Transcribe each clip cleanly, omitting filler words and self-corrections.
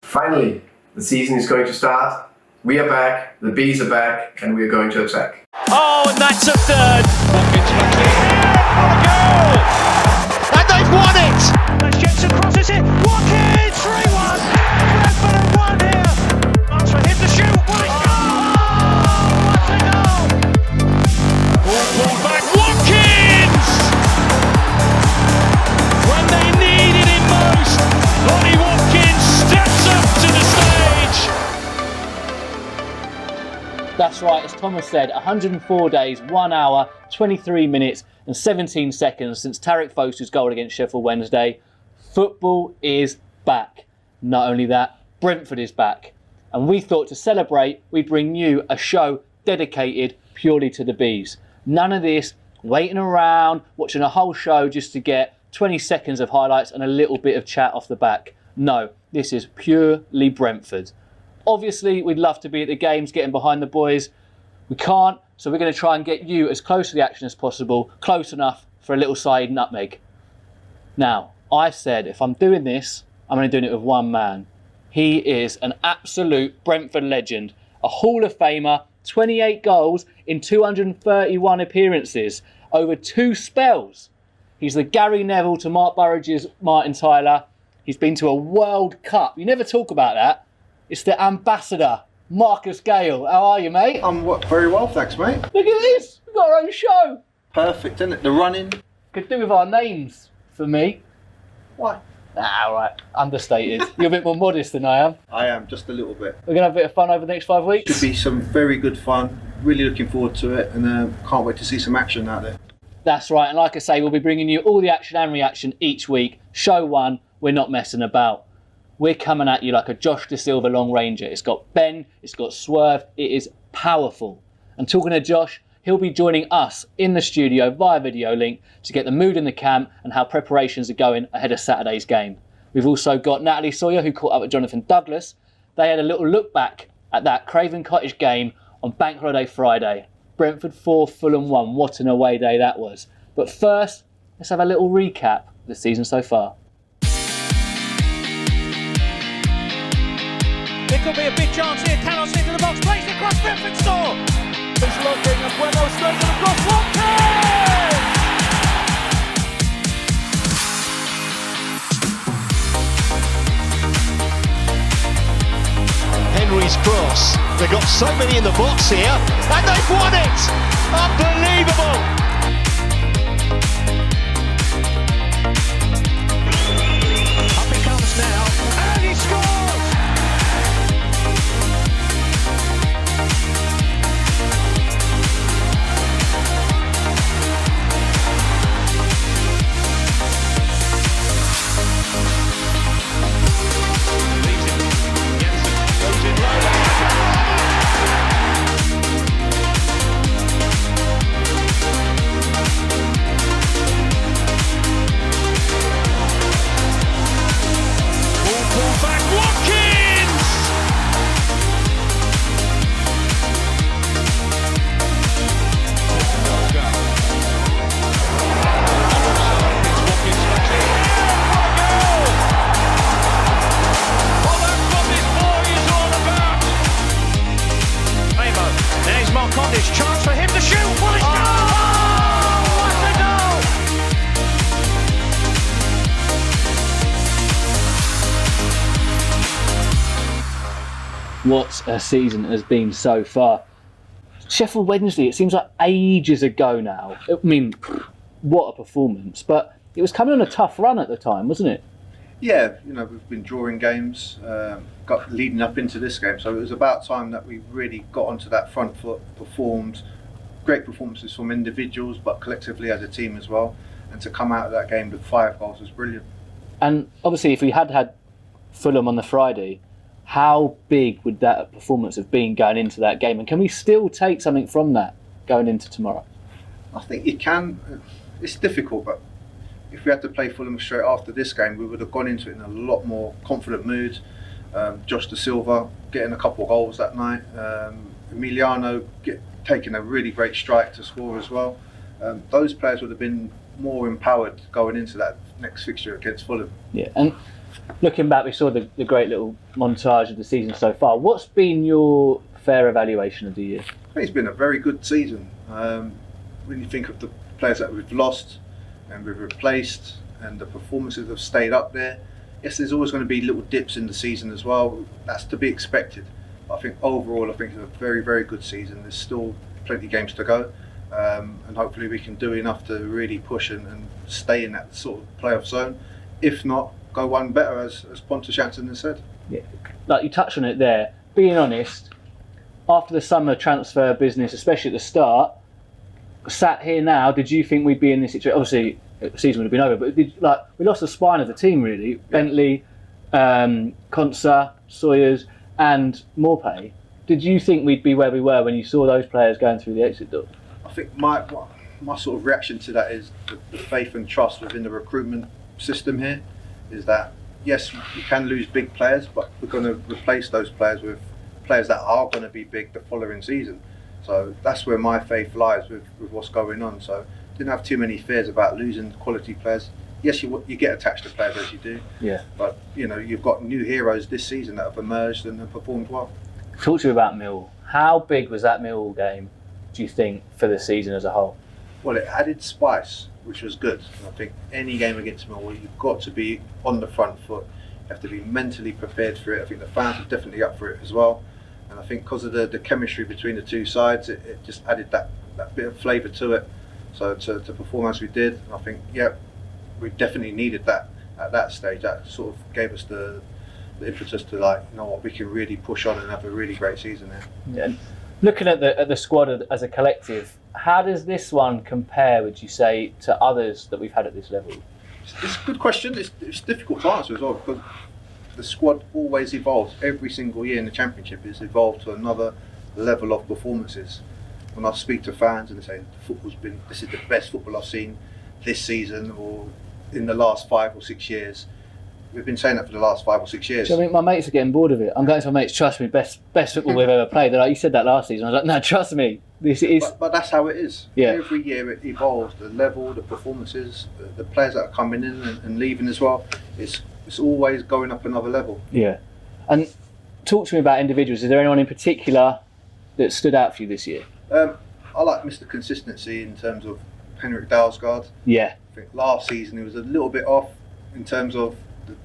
Finally, the season is going to start. We are back, the bees are back, and we are going to attack. Oh, and that's a third. Watkins lucky. What a goal! And they've won it! As Jensen crosses it, Watkins 3-1. Brentford have won here. Chance for him to shoot. What a goal! What a goal! Ball pulled back. Watkins! When they needed him most, Ollie Watkins steps up to the stage. That's right, as Thomas said, 104 days, 1 hour, 23 minutes and 17 seconds since Tariq Fosu's goal against Sheffield Wednesday. Football is back. Not only that, Brentford is back. And we thought to celebrate, we'd bring you a show dedicated purely to the Bees. None of this waiting around, watching a whole show just to get 20 seconds of highlights and a little bit of chat off the back. No, this is purely Brentford. Obviously, we'd love to be at the games, getting behind the boys. We can't, so we're going to try and get you as close to the action as possible, close enough for a little side nutmeg. Now, I said if I'm doing this, I'm only doing it with one man. He is an absolute Brentford legend, a Hall of Famer, 28 goals in 231 appearances, over 2 spells. He's the Gary Neville to Mark Burridge's Martin Tyler. He's been to a World Cup. You never talk about that. It's the ambassador, Marcus Gale. How are you, mate? I'm very well, thanks, mate. Look at this. We've got our own show. Perfect, isn't it? The running. Could do with our names, for me. Why? All right. Understated. You're a bit more modest than I am. I am, just a little bit. We're going to have a bit of fun over the next 5 weeks. Should be some very good fun. Really looking forward to it, and can't wait to see some action out there. That's right. And like I say, we'll be bringing you all the action and reaction each week. Show 1, we're not messing about. We're coming at you like a Josh Da Silva long ranger. It's got bend, it's got swerve, it is powerful. And talking to Josh, he'll be joining us in the studio via video link to get the mood in the camp and how preparations are going ahead of Saturday's game. We've also got Natalie Sawyer, who caught up with Jonathan Douglas. They had a little look back at that Craven Cottage game on Bank Holiday Friday. Brentford 4, Fulham 1. What an away day that was. But first, let's have a little recap of the season so far. It could be a big chance here. Cannot into the box. Plays across Brentford store. It's looking and Bueno straight across Watkins. Henry's cross. They've got so many in the box here, and they've won it! Unbelievable! Up it comes now. And he scores! Chance for him to shoot. What a goal! What a goal! What a season it has been so far. Sheffield Wednesday, it seems like ages ago now. I mean, what a performance. But it was coming on a tough run at the time, wasn't it? Yeah, we've been drawing games, got leading up into this game, so it was about time that we really got onto that front foot, performed. Great performances from individuals, but collectively as a team as well. And to come out of that game with 5 goals was brilliant. And obviously, if we had Fulham on the Friday, how big would that performance have been going into that game? And can we still take something from that going into tomorrow? I think you can. It's difficult, but if we had to play Fulham straight after this game, we would have gone into it in a lot more confident mood. Josh Da Silva getting a couple of goals that night. Emiliano taking a really great strike to score as well. Those players would have been more empowered going into that next fixture against Fulham. Yeah, and Looking back, we saw the great little montage of the season so far. What's been your fair evaluation of the year? I think it's been a very good season. When you think of the players that we've lost and we've replaced, and the performances have stayed up there. Yes, there's always going to be little dips in the season as well. That's to be expected. I think overall, I think it's a very, very good season. There's still plenty of games to go, and hopefully we can do enough to really push and stay in that sort of playoff zone. If not, go one better, as Pontus Jansson has said. Yeah, like you touched on it there. Being honest, after the summer transfer business, especially at the start, sat here now, did you think we'd be in this situation? Obviously, the season would have been over, but we lost the spine of the team really. Yeah. Bentley, Konsa, Sawyers, and Morpay. Did you think we'd be where we were when you saw those players going through the exit door? I think my sort of reaction to that is the faith and trust within the recruitment system here. Is that yes, you can lose big players, but we're going to replace those players with players that are going to be big the following season. So that's where my faith lies with what's going on. So didn't have too many fears about losing quality players. Yes, you get attached to players as you do. Yeah. But you've got new heroes this season that have emerged and have performed well. Talk to me about Mill. How big was that Mill game, do you think, for the season as a whole? Well, it added spice, which was good. And I think any game against Millwall, you've got to be on the front foot. You have to be mentally prepared for it. I think the fans are definitely up for it as well. And I think because of the chemistry between the two sides, it just added that bit of flavour to it. So to perform as we did, I think, we definitely needed that at that stage. That sort of gave us the impetus to we can really push on and have a really great season there. Yeah. Looking at the squad as a collective, how does this one compare, would you say, to others that we've had at this level? It's a good question. It's difficult to answer as well, because the squad always evolves. Every single year in the Championship, it's evolved to another level of performances. When I speak to fans and they say this is the best football I've seen this season or in the last 5 or 6 years. We've been saying that for the last 5 or 6 years. So, I mean, my mates are getting bored of it. I'm going to my mates, trust me, best football we've ever played. They're like, you said that last season. I was like, no, trust me, this is. But that's how it is. Yeah. Every year it evolves. The level, the performances, the players that are coming in and leaving as well. It's always going up another level. Yeah. And talk to me about individuals. Is there anyone in particular that stood out for you this year? I like Mr. Consistency in terms of Henrik Dalsgaard. Yeah. I think last season he was a little bit off in terms of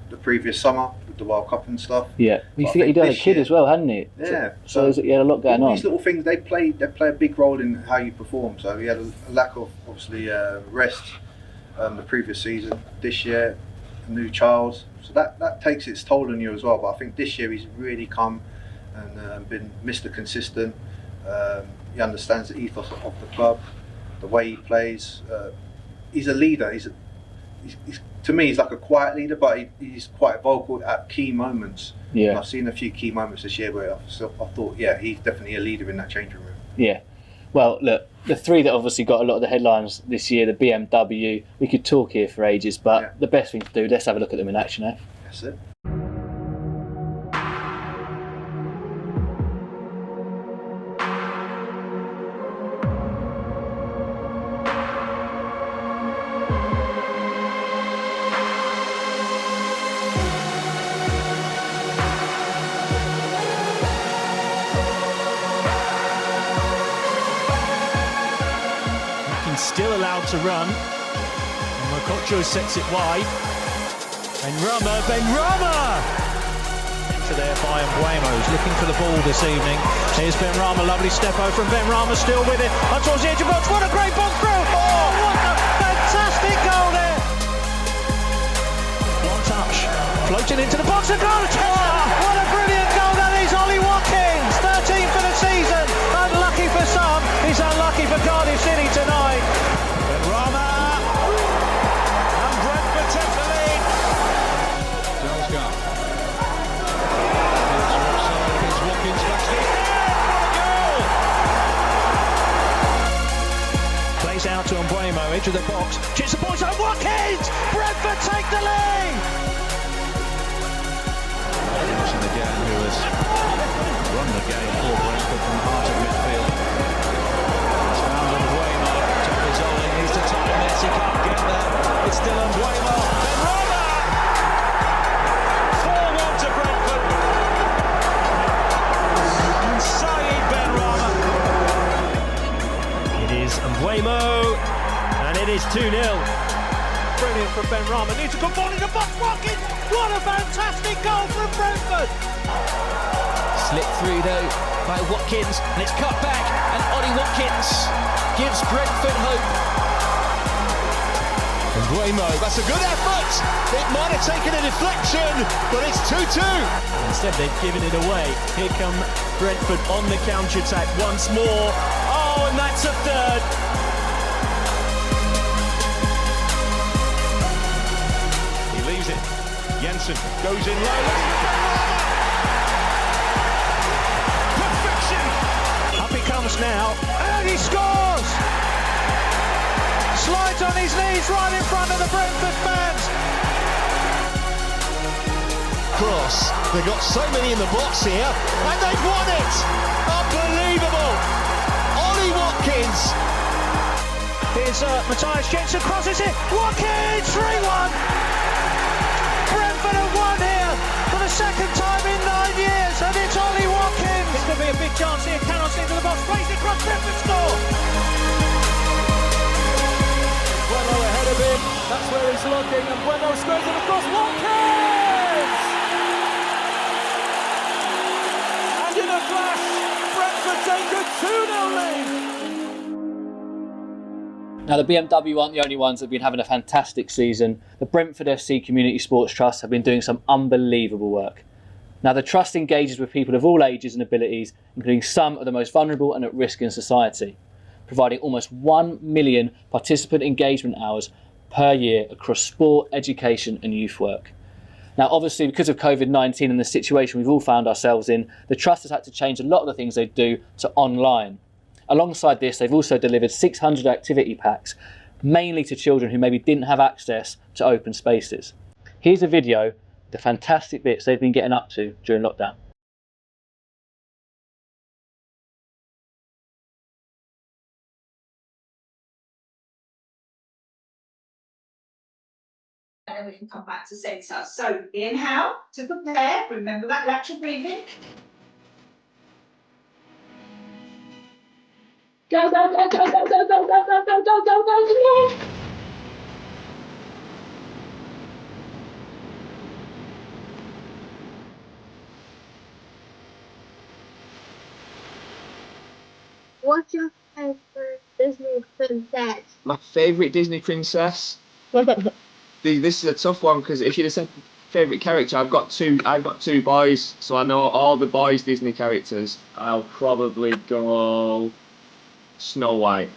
the previous summer with the World Cup and stuff. Yeah. He'd had a kid as well, hadn't he? Yeah. So he had a lot going on. These little things, they play a big role in how you perform. So he had a lack of, obviously, rest the previous season. This year, a new child. So that takes its toll on you as well. But I think this year he's really come and been Mr. Consistent. He understands the ethos of the club, the way he plays. He's a leader. He's to me, he's like a quiet leader, but he's quite vocal at key moments. Yeah. And I've seen a few key moments this year where I thought, he's definitely a leader in that changing room. Yeah. Well, look, the three that obviously got a lot of the headlines this year, the BMW, we could talk here for ages, but the best thing to do, let's have a look at them in action, eh? That's it. Still allowed to run. And Mokotjo sets it wide. Benrahma! To there by Mbeumo, who's looking for the ball this evening. Here's Benrahma, lovely step-o from Benrahma, still with it. Up towards the edge of box, what a great box through! Oh, what a fantastic goal there! One touch, floating into the box, and goal! What a brilliant goal that is, Ollie Watkins! 13 for the season, unlucky for some, he's unlucky for Cardiff City tonight. Benrahma, and Brentford take the lead. Dalsgaard. Here's Watkins back to the goal! Plays out to Mbeumo, edge of the box. Chips the ball to Watkins! Brentford take the lead! Henderson again, who has run the game for Brentford from the heart of midfield. It's found Mbeumo. Top is Ollie, needs to time this, he can't get there. It's still Mbeumo. Benrahma! is 2-0. Brilliant from Ben Rama. Needs a good ball in the box. Watkins! What a fantastic goal from Brentford! Slipped through though by Watkins, and it's cut back, and Ollie Watkins gives Brentford hope. And Guemo, that's a good effort. It might have taken a deflection, but it's 2-2. Instead they've given it away. Here come Brentford on the counter-attack once more. Oh, and that's a third. He leaves it. Jensen goes in low. Perfection. Up he comes now, and he scores! Slides on his knees right in front of the Brentford fans. Cross. They've got so many in the box here, and they've won it. Unbelievable. Ollie Watkins. Here's Matthias Jensen, crosses it. Watkins, 3-1. Brentford have won here for the second time in 9 years, and it's Ollie Watkins. This could be a big chance here. Cannot into the box. Plays it across. Brentford score. Bueno ahead of him, that's where he's looking, and Bueno scores it across. Watkins! And in a flash, Brentford take a 2-0 lead. Now, the BMW aren't the only ones that have been having a fantastic season. The Brentford FC Community Sports Trust have been doing some unbelievable work. Now, the Trust engages with people of all ages and abilities, including some of the most vulnerable and at risk in society, providing almost 1 million participant engagement hours per year across sport, education and youth work. Now, obviously, because of COVID-19 and the situation we've all found ourselves in, the Trust has had to change a lot of the things they do to online. Alongside this, they've also delivered 600 activity packs, mainly to children who maybe didn't have access to open spaces. Here's a video of the fantastic bits they've been getting up to during lockdown. And then we can come back to centre. So inhale to prepare. Remember that lateral breathing. Go, go, go, go, go, go, go, go, go, go, go, go, go, go. What's your favorite Disney princess? My favourite Disney princess? This is a tough one because if you'd have said favourite character, I've got two boys, so I know all the boys' Disney characters. I'll probably go Snow White.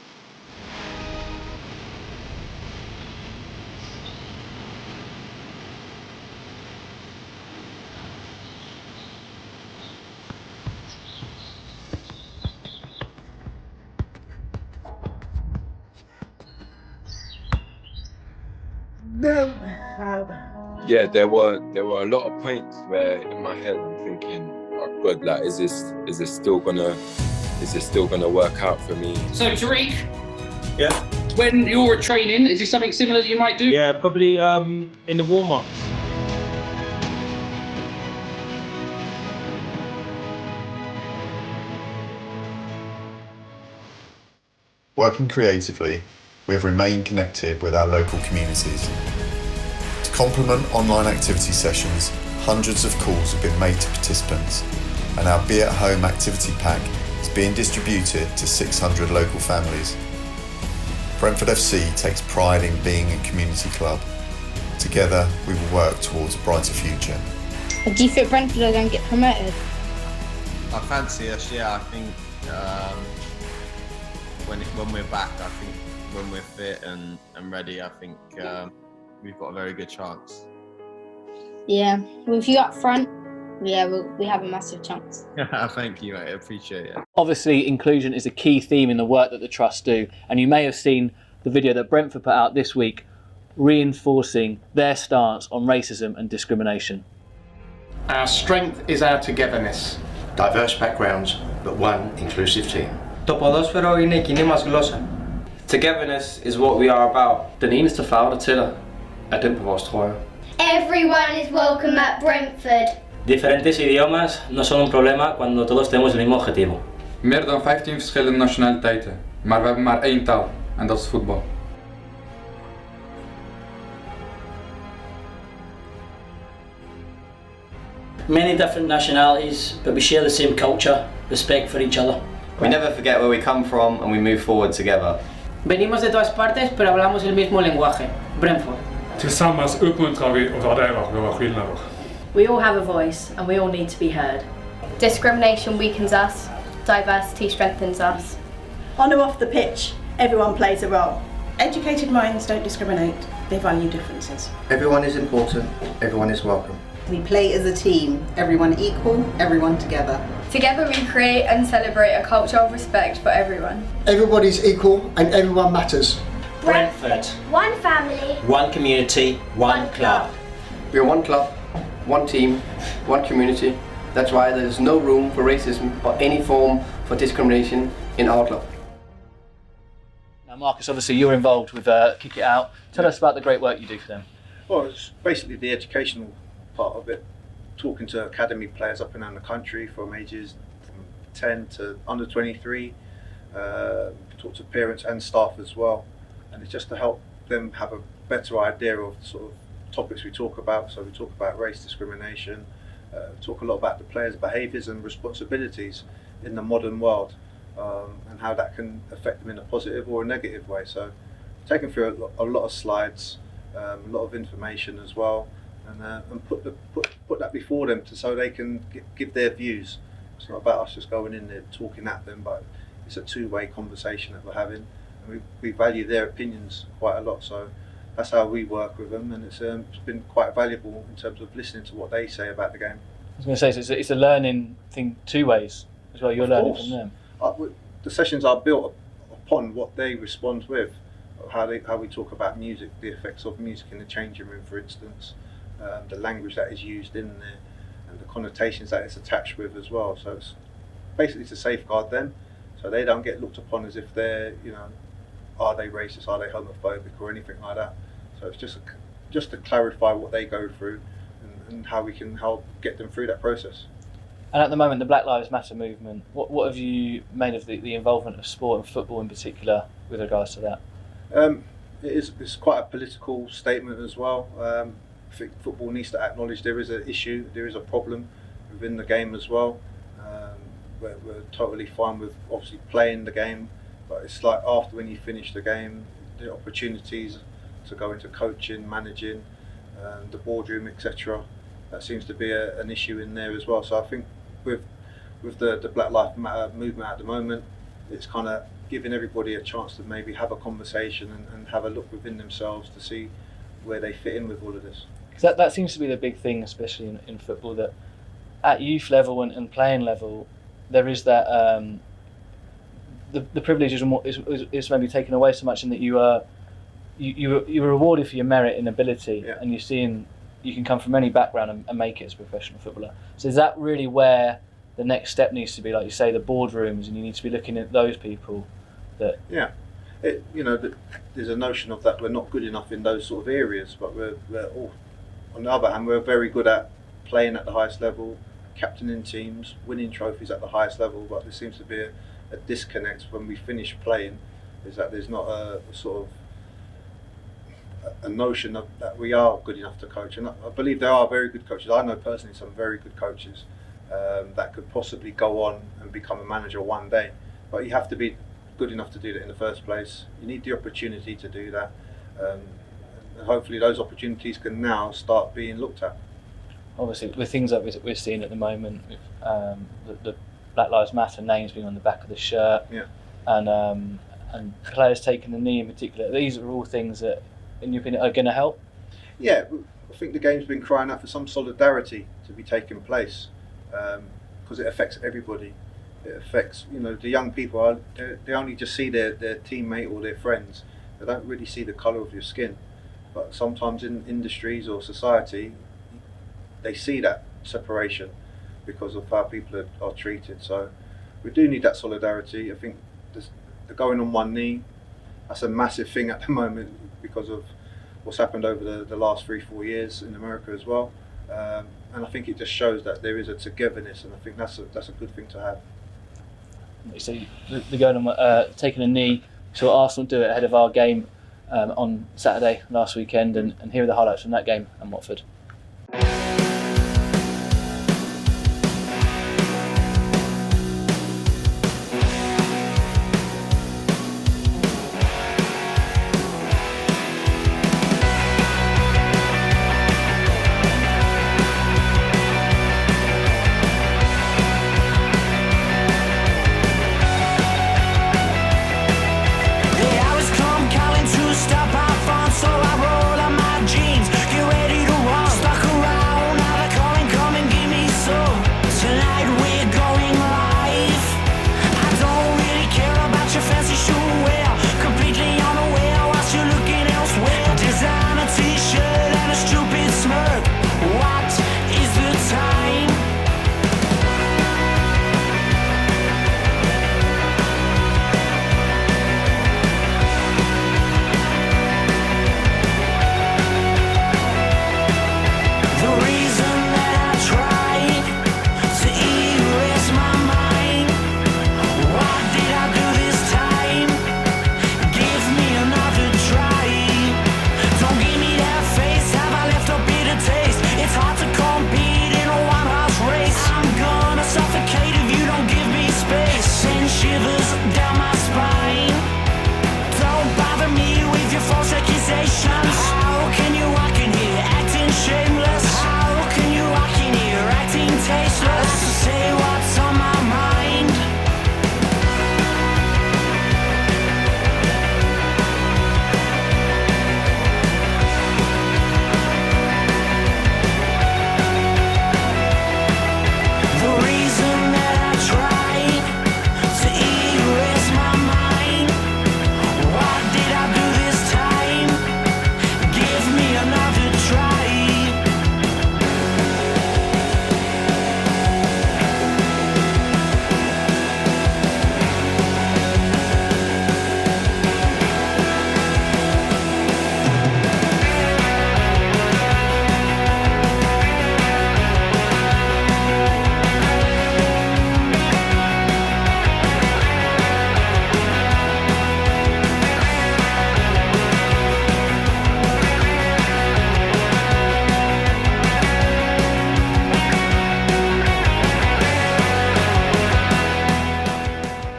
Yeah, there were a lot of points where in my head I'm thinking, oh God, like is this still gonna work out for me? So Tariq, Yeah. when you're training, is this something similar that you might do? Yeah, probably in the warm-up. Working creatively, we have remained connected with our local communities. To complement online activity sessions, hundreds of calls have been made to participants, and our Be at Home activity pack is being distributed to 600 local families. Brentford FC takes pride in being a community club. Together, we will work towards a brighter future. Do you think Brentford are going to get promoted? I fancy us, yeah. I think when we're back, I think when we're fit and ready, I think we've got a very good chance. Yeah, with you up front, yeah, we have a massive chance. Thank you, mate. I appreciate it. Obviously, inclusion is a key theme in the work that the Trust do, and you may have seen the video that Brentford put out this week reinforcing their stance on racism and discrimination. Our strength is our togetherness. Diverse backgrounds, but one inclusive team. Το ποδόσφαιρο είναι η κοινή μας γλώσσα. Togetherness is what we are about. Den eneste farve, der tæller, er den på vores trøjer. Everyone is welcome at Brentford. Diferentes idiomas no son un problema cuando todos tenemos el mismo objetivo. Meer dan 15 verschillende nationaliteiten, maar we hebben maar één taal en dat is voetbal. Many different nationalities, but we share the same culture, respect for each other. We never forget where we come from and we move forward together. Venimos de todas partes, pero hablamos el mismo lenguaje. Brentford. Tillsammans uppmuntrar vi och värderar våra skillnader. We all have a voice and we all need to be heard. Discrimination weakens us, diversity strengthens us. On or off the pitch, everyone plays a role. Educated minds don't discriminate, they value differences. Everyone is important, everyone is welcome. We play as a team, everyone equal, everyone together. Together we create and celebrate a culture of respect for everyone. Everybody's equal and everyone matters. Brentford. One family. One community, one club. We're one club, one team, one community. That's why there's no room for racism or any form for discrimination in our club. Now, Marcus, obviously you're involved with Kick It Out. Tell us about the great work you do for them. Well, it's basically the educational part of it. Talking to academy players up and down the country from ages from 10 to under 23. Talk to parents and staff as well. And it's just to help them have a better idea of sort of topics we talk about. So we talk about race discrimination, talk a lot about the players' behaviours and responsibilities in the modern world, and how that can affect them in a positive or a negative way. So taking through a lot of slides, a lot of information as well, and put that before them so they can give their views. It's not about us just going in there talking at them, but it's a two-way conversation that we're having, and we value their opinions quite a lot. So that's how we work with them, and it's been quite valuable in terms of listening to what they say about the game. I was going to say, so it's a learning thing two ways as well. You're learning from them. The sessions are built upon what they respond with, how we talk about music, the effects of music in the changing room, for instance, the language that is used in there, and the connotations that it's attached with as well. So it's basically to safeguard them, so they don't get looked upon as if they're, are they racist, are they homophobic, or anything like that. So it's just to clarify what they go through and how we can help get them through that process. And at the moment, the Black Lives Matter movement, what have you made of the involvement of sport and football in particular with regards to that? It's quite a political statement as well. I think football needs to acknowledge there is an issue, there is a problem within the game as well. We're totally fine with obviously playing the game, but it's like after when you finish the game, the opportunities to go into coaching, managing, the boardroom, etc. That seems to be an issue in there as well. So I think with the Black Lives Matter movement at the moment, it's kind of giving everybody a chance to maybe have a conversation and have a look within themselves to see where they fit in with all of this. Because that seems to be the big thing, especially in football, that at youth level and playing level, there is that the privilege is maybe taken away so much in that you're rewarded for your merit and ability, and you're seeing you can come from any background and make it as a professional footballer. So is that really where the next step needs to be, like you say, the boardrooms, and you need to be looking at those people that... Yeah. There's a notion of that we're not good enough in those sort of areas, but we're all, on the other hand, we're very good at playing at the highest level, captaining teams, winning trophies at the highest level, but there seems to be a disconnect when we finish playing, is that there's not a sort of a notion of that we are good enough to coach. And I believe there are very good coaches. I know personally some very good coaches that could possibly go on and become a manager one day, but you have to be good enough to do that in the first place. You need the opportunity to do that, and hopefully those opportunities can now start being looked at. Obviously, with things like we're seeing at the moment, with the Black Lives Matter names being on the back of the shirt, and players taking the knee in particular, these are all things that, in your opinion, are going to help? Yeah, I think the game's been crying out for some solidarity to be taking place, because it affects everybody. It affects, the young people. They only just see their teammate or their friends. They don't really see the colour of your skin. But sometimes in industries or society, they see that separation because of how people are treated. So we do need that solidarity. I think the going on one knee, that's a massive thing at the moment because of what's happened over the last 3-4 years in America as well. And I think it just shows that there is a togetherness, and I think that's a good thing to have. So the going on, taking a knee, so Arsenal do it ahead of our game on Saturday last weekend, and here are the highlights from that game and Watford.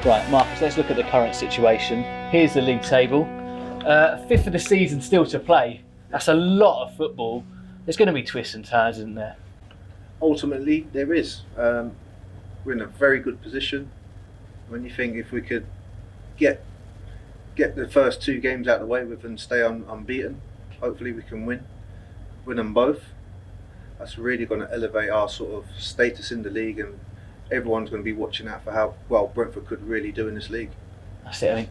Right, Marcus, let's look at the current situation. Here's the league table. 5th of the season still to play. That's a lot of football. There's going to be twists and turns, isn't there? Ultimately, there is. We're in a very good position. When you think if we could get the first 2 games out of the way with and stay unbeaten, hopefully we can win them both. That's really going to elevate our sort of status in the league, and everyone's going to be watching out for how well Brentford could really do in this league. That's it. I mean,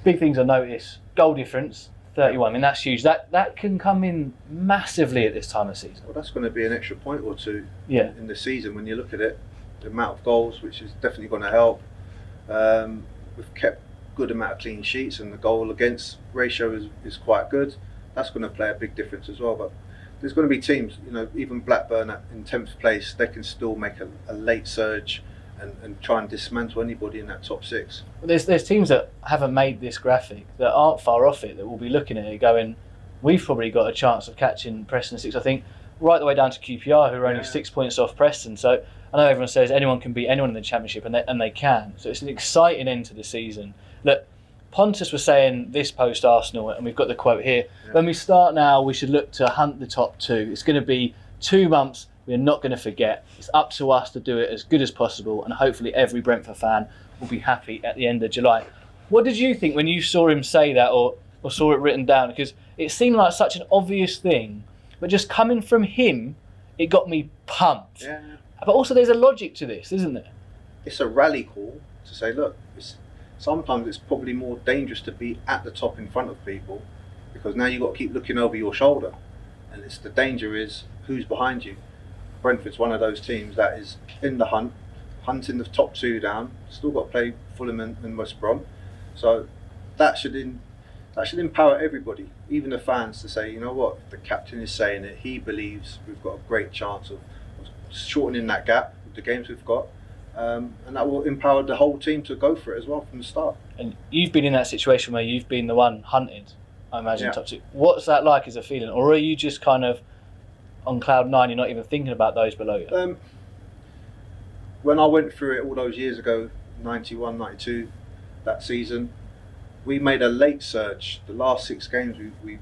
big things I notice: goal difference, 31. I mean, that's huge. That can come in massively at this time of season. Well, that's going to be an extra point or two in the season when you look at it. The amount of goals, which is definitely going to help. We've kept good amount of clean sheets, and the goal against ratio is quite good. That's going to play a big difference as well. But there's going to be teams, even Blackburn in 10th place, they can still make a late surge and try and dismantle anybody in that top 6. There's teams that haven't made this graphic that aren't far off it, that will be looking at it going, we've probably got a chance of catching Preston 6. I think right the way down to QPR, who are only 6 points off Preston. So I know everyone says anyone can beat anyone in the Championship, and they can. So it's an exciting end to the season. Look, Pontus was saying this post Arsenal, and we've got the quote here. When we start now, we should look to hunt the top 2. It's going to be 2 months we're not going to forget. It's up to us to do it as good as possible, and hopefully every Brentford fan will be happy at the end of July. What did you think when you saw him say that, or saw it written down? Because it seemed like such an obvious thing, but just coming from him, it got me pumped. Yeah. But also there's a logic to this, isn't there? It's a rally call to say, look, sometimes it's probably more dangerous to be at the top in front of people, because now you've got to keep looking over your shoulder, and the danger is who's behind you. Brentford's one of those teams that is in the hunting the top 2 down. Still got to play Fulham and West Brom, so that should empower everybody, even the fans, to say, you know what, if the captain is saying it, he believes we've got a great chance of shortening that gap with the games we've got. And that will empower the whole team to go for it as well from the start. And you've been in that situation where you've been the one hunted, I imagine, top 2. What's that like as a feeling? Or are you just kind of on cloud 9, you're not even thinking about those below you? When I went through it all those years ago, 91, 92, that season, we made a late surge. The last 6 games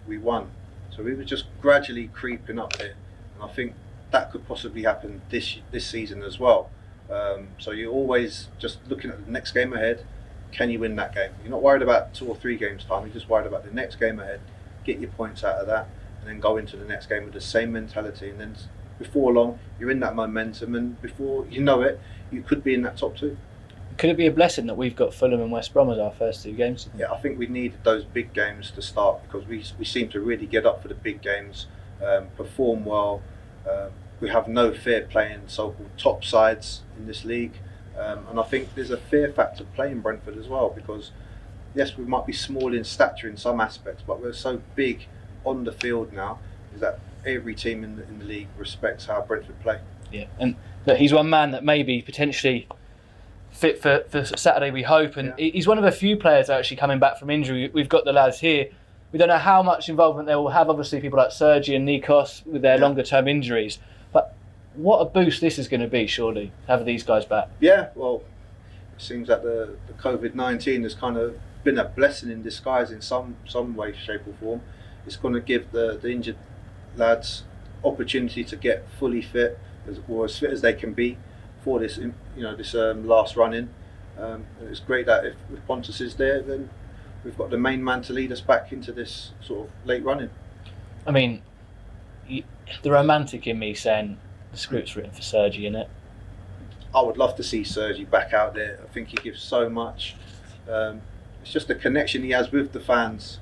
we won. So we were just gradually creeping up there. And I think that could possibly happen this season as well. So you're always just looking at the next game ahead. Can you win that game? You're not worried about 2 or 3 games time. You're just worried about the next game ahead. Get your points out of that, and then go into the next game with the same mentality. And then before long, you're in that momentum, and before you know it, you could be in that top 2. Could it be a blessing that we've got Fulham and West Brom as our first 2 games? Yeah, I think we needed those big games to start, because we seem to really get up for the big games, perform well. We have no fear playing so-called top sides in this league, and I think there's a fear factor playing Brentford as well, because yes, we might be small in stature in some aspects, but we're so big on the field now, is that every team in the league respects how Brentford play. Yeah, and that he's one man that may be potentially fit for Saturday, we hope, and he's one of a few players actually coming back from injury. We've got the lads here. We don't know how much involvement they will have, obviously people like Sergi and Nikos with their longer term injuries, but what a boost this is going to be, surely, having these guys back. Yeah, well, it seems that the COVID-19 has kind of been a blessing in disguise in some way, shape or form. It's going to give the injured lads opportunity to get fully fit, or as fit as they can be for this last run in. It's great that if Pontus is there, then we've got the main man to lead us back into this sort of late running. I mean, the romantic in me saying the script's written for Sergi, innit? I would love to see Sergi back out there. I think he gives so much. It's just the connection he has with the fans.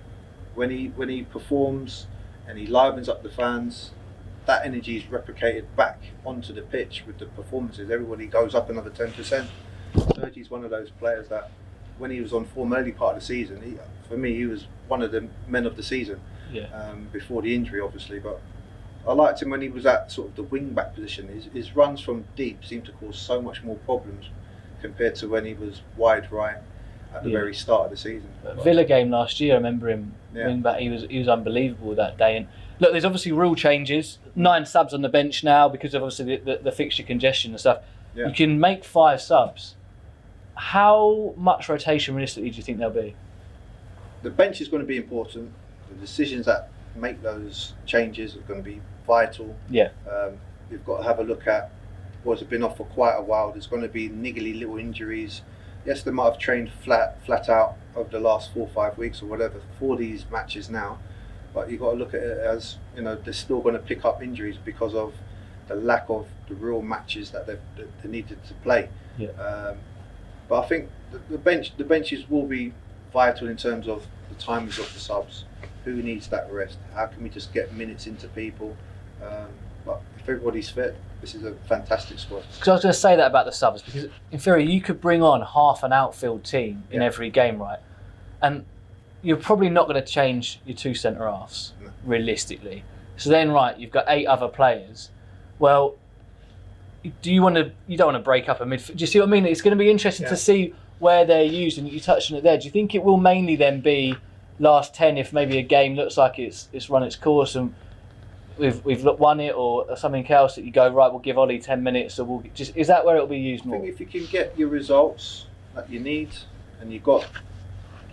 When he performs and he livens up the fans, that energy is replicated back onto the pitch with the performances. Everybody goes up another 10%. Sergi's one of those players that, when he was on form early part of the season, for me, he was one of the men of the season. Before the injury, obviously. But I liked him when he was at sort of the wing-back position. His runs from deep seemed to cause so much more problems compared to when he was wide right at the very start of the season. Villa game last year, I remember him wing-back. He was unbelievable that day. And look, there's obviously rule changes. 9 subs on the bench now because of obviously the fixture congestion and stuff. You can make 5 subs. How much rotation realistically do you think there'll be? The bench is going to be important. The decisions that make those changes are going to be vital. Yeah. We've got to have a look at what's been off for quite a while. There's going to be niggly little injuries. Yes, they might have trained flat out over the last 4 or 5 weeks or whatever for these matches now, but you've got to look at it as, you know, they're still going to pick up injuries because of the lack of the real matches that they needed to play. Yeah. But I think the benches will be vital in terms of the timings of the subs. Who needs that rest? How can we just get minutes into people? But if everybody's fit, this is a fantastic squad. Because I was going to say that about the subs, because in theory you could bring on half an outfield team in every game, right? And you're probably not going to change your 2 centre halves realistically. So then, right, you've got 8 other players. Well, you don't want to break up a midfield. Do you see what I mean? It's going to be interesting to see where they're used, and you touched on it there. Do you think it will mainly then be last 10 if maybe a game looks like it's run its course and we've won it, or something else that you go, right, we'll give Ollie 10 minutes, or is that where it'll be used more? I think if you can get your results that you need and you've got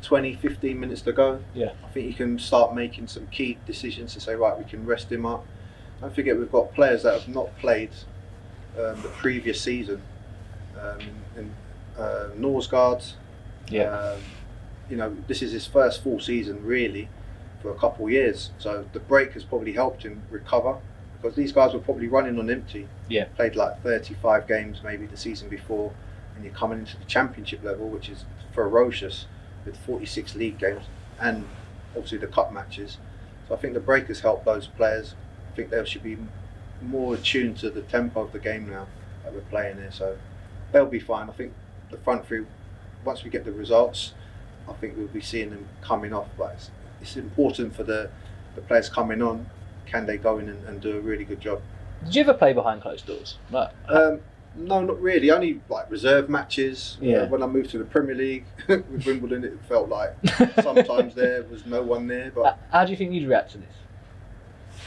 20, 15 minutes to go, I think you can start making some key decisions to say, right, we can rest him up. Don't forget we've got players that have not played the previous season. Norsgaard, you know, this is his first full season really for a couple of years, so the break has probably helped him recover, because these guys were probably running on empty. Played like 35 games maybe the season before, and you're coming into the championship level, which is ferocious, with 46 league games and obviously the cup matches. So I think the break has helped those players. I think they should be more attuned to the tempo of the game now that we're playing here, so they'll be fine. I think the front three, once we get the results, I think we'll be seeing them coming off, but it's important for the players coming on. Can they go in and do a really good job? Did you ever play behind closed doors? No, not really. Only like reserve matches. When I moved to the Premier League with Wimbledon, it felt like sometimes there was no one there. But how do you think you'd react to this?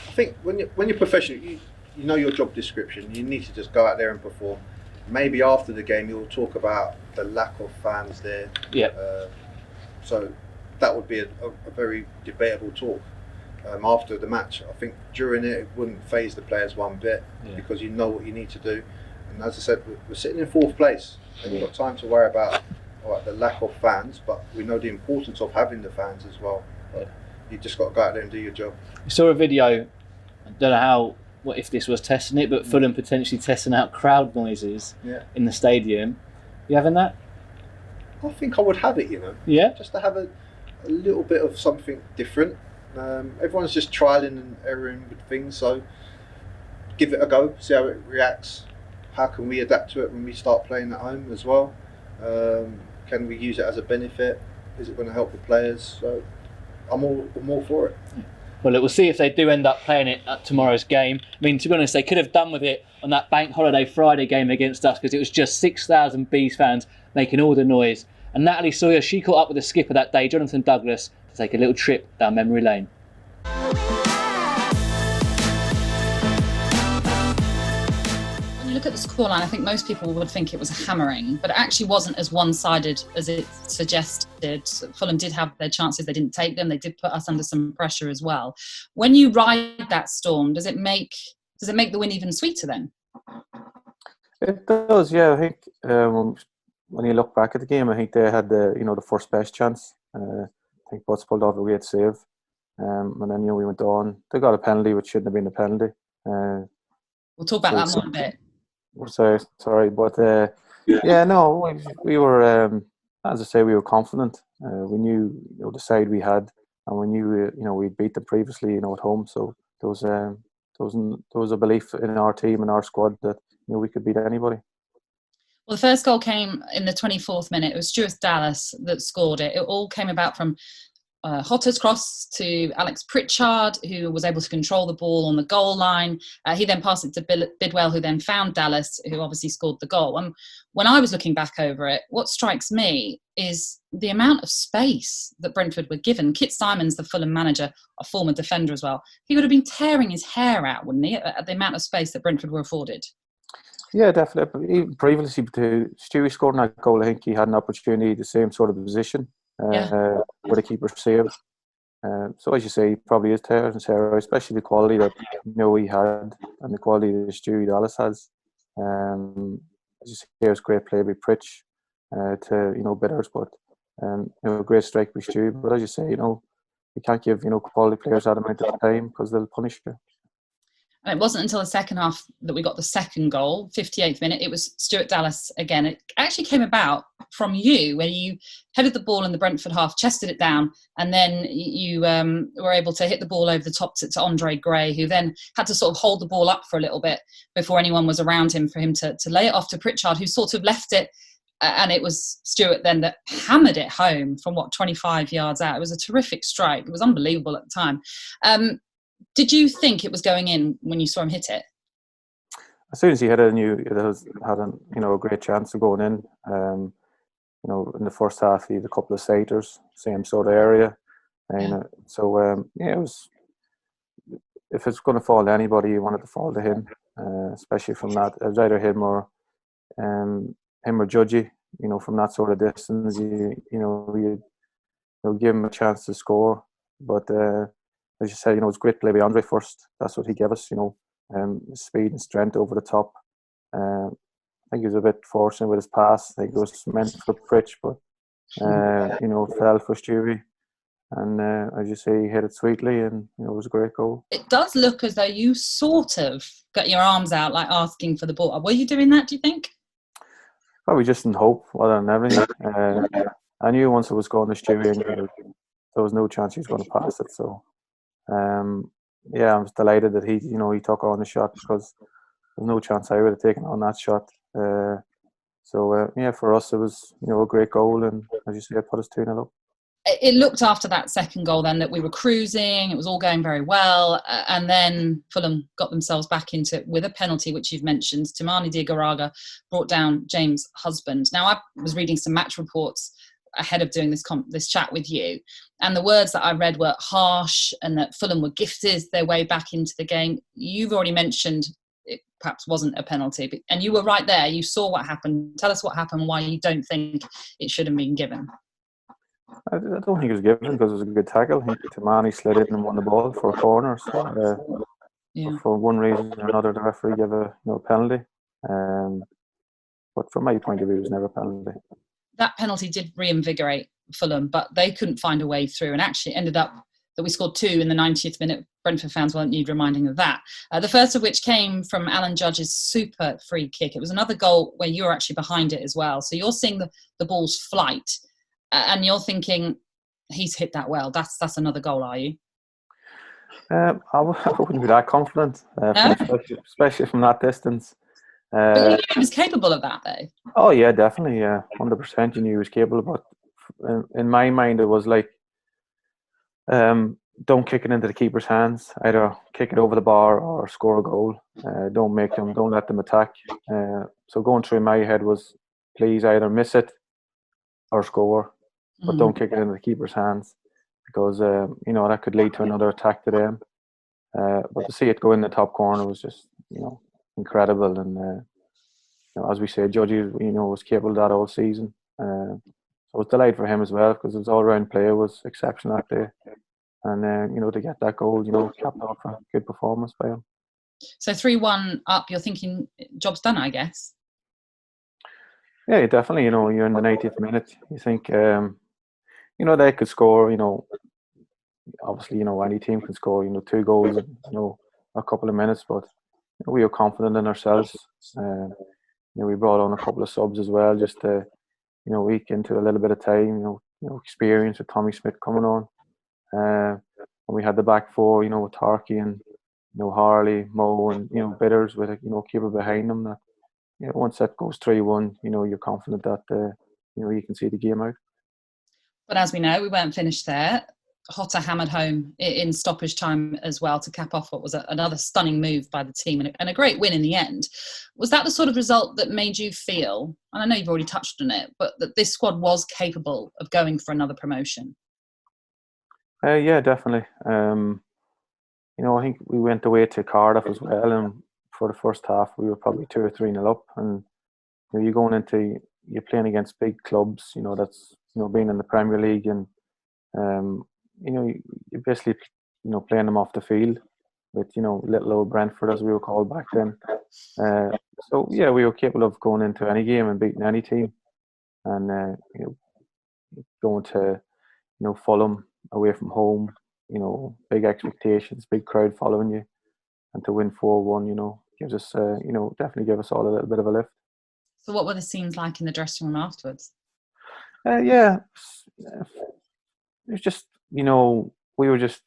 I think when you're professional, you know your job description. You need to just go out there and perform. Maybe after the game, you'll talk about the lack of fans there. So that would be a very debatable talk after the match. I think during it wouldn't faze the players one bit, because you know what you need to do. And as I said, we're sitting in 4th place, and you've got time to worry about the lack of fans, but we know the importance of having the fans as well. But you just got to go out there and do your job. I saw a video, I don't know if this was testing it, but Fulham potentially testing out crowd noises in the stadium. You having that? I think I would have it, you know. Just to have a little bit of something different. Everyone's just trialing and erroring with things, so give it a go, see how it reacts. How can we adapt to it when we start playing at home as well? Can we use it as a benefit? Is it going to help the players? So I'm all for it. Well, look, we'll see if they do end up playing it at tomorrow's game. I mean, to be honest, they could have done with it on that Bank Holiday Friday game against us, because it was just 6,000 Bees fans making all the noise. And Natalie Sawyer, she caught up with the skipper that day, Jonathan Douglas, to take a little trip down memory lane. When you look at the scoreline, I think most people would think it was a hammering, but it actually wasn't as one-sided as it suggested. Fulham did have their chances, they didn't take them, they did put us under some pressure as well. When you ride that storm, does it make the win even sweeter then? It does, yeah. I think when you look back at the game, I think they had the first best chance. I think Butts pulled off a great save, and then we went on. They got a penalty which shouldn't have been a penalty. We'll talk about that more in a bit. Sorry, but we were, as I say, we were confident. We knew the side we had, and we knew we'd beat them previously, at home. So there was a belief in our team and our squad that we could beat anybody. Well, the first goal came in the 24th minute. It was Stuart Dallas that scored it. It all came about from Hotter's cross to Alex Pritchard, who was able to control the ball on the goal line. He then passed it to Bidwell, who then found Dallas, who obviously scored the goal. And when I was looking back over it, what strikes me is the amount of space that Brentford were given. Kit Simons, the Fulham manager, a former defender as well, he would have been tearing his hair out, wouldn't he, at the amount of space that Brentford were afforded? Yeah, definitely. Even previously to Stewie scoring that goal, I think he had an opportunity, the same sort of position, where the keeper saved. So as you say, he probably is tears and Sarah, especially the quality that he had and the quality that Stewie Dallas has. As you say, it was great play by Pritch to Bitters, but great strike by Stewie. But as you say, you can't give quality players that amount of time because they'll punish you. And it wasn't until the second half that we got the second goal, 58th minute. It was Stuart Dallas again. It actually came about from you, where you headed the ball in the Brentford half, chested it down, and then you were able to hit the ball over the top to Andre Gray, who then had to sort of hold the ball up for a little bit before anyone was around him for him to lay it off to Pritchard, who sort of left it. And it was Stuart then that hammered it home from 25 yards out. It was a terrific strike. It was unbelievable at the time. Did you think it was going in when you saw him hit it? As soon as he hit it, I knew it had a great chance of going in. In the first half, he had a couple of saters, same sort of area. And it was. If it's going to fall to anybody, you wanted to fall to him, especially from that. It was either him or Judgy. From that sort of distance, you give him a chance to score, but. As you said, it's great play by Andre first. That's what he gave us, speed and strength over the top. I think he was a bit fortunate with his pass. I think it was meant for Pritch, but, fell for Stewie. And as you say, he hit it sweetly and, it was a great goal. It does look as though you sort of got your arms out, like asking for the ball. Were you doing that, do you think? Probably just in hope, rather than everything. I knew once it was going to Stewie, and there was no chance he was going to pass it, so... I was delighted that he took on the shot because there's no chance I would have taken on that shot. For us it was a great goal, and as you say, it put us 2-0 up. It looked after that second goal then that we were cruising, it was all going very well, and then Fulham got themselves back into it with a penalty, which you've mentioned. Toumani Diarra brought down James Husband. Now, I was reading some match reports ahead of doing this chat with you, and the words that I read were harsh and that Fulham were gifted their way back into the game. You've already mentioned it perhaps wasn't a penalty, and you were right there. You saw what happened. Tell us what happened and why you don't think it should have been given. I don't think it was given because it was a good tackle. I think Toumani slid in and won the ball for a corner. So for one reason or another, the referee gave a penalty. But from my point of view, it was never a penalty. That penalty did reinvigorate Fulham, but they couldn't find a way through, and actually ended up that we scored 2 in the 90th minute. Brentford fans won't need reminding of that. The first of which came from Alan Judge's super free kick. It was another goal where you were actually behind it as well. So you're seeing the ball's flight, and you're thinking, he's hit that well. That's another goal, are you? I wouldn't be that confident, No? especially from that distance. But he was capable of that, though. Oh yeah, definitely. Yeah, 100%. You knew he was capable, but in my mind, it was like, don't kick it into the keeper's hands. Either kick it over the bar or score a goal. Don't let them attack. So going through my head was, please either miss it or score, but don't kick it into the keeper's hands, because that could lead to another attack to them. But to see it go in the top corner was just incredible, and as we say, Judgy was capable of that all season. So it was delight for him as well, because his all-round play was exceptional that day, and to get that goal, capped off a good performance by him. So 3-1 up, you're thinking job's done, I guess. Yeah, definitely. You're in the 90th minute. You think they could score. Obviously, any team can score. 2 goals in a couple of minutes, but we were confident in ourselves. We brought on a couple of subs as well, just to eke into a little bit of time. Experience with Tommy Smith coming on. And we had the back four, with Tarky and Harley, Mo, and Bitters with a keeper behind them. That once that goes 3-1, you're confident that you can see the game out. But as we know, we weren't finished there. Hotter hammered home in stoppage time as well to cap off what was another stunning move by the team, and a great win in the end. Was that the sort of result that made you feel, and I know you've already touched on it, but that this squad was capable of going for another promotion? Yeah, definitely. I think we went away to Cardiff as well, and for the first half, we were probably 2 or 3-0 up, and you're playing against big clubs. That's being in the Premier League, and you're basically playing them off the field with little old Brentford, as we were called back then. So yeah, we were capable of going into any game and beating any team, and going to Fulham away from home, big expectations, big crowd following you, and to win 4-1, gives us definitely give us all a little bit of a lift. So what were the scenes like in the dressing room afterwards? Yeah, it was just we were just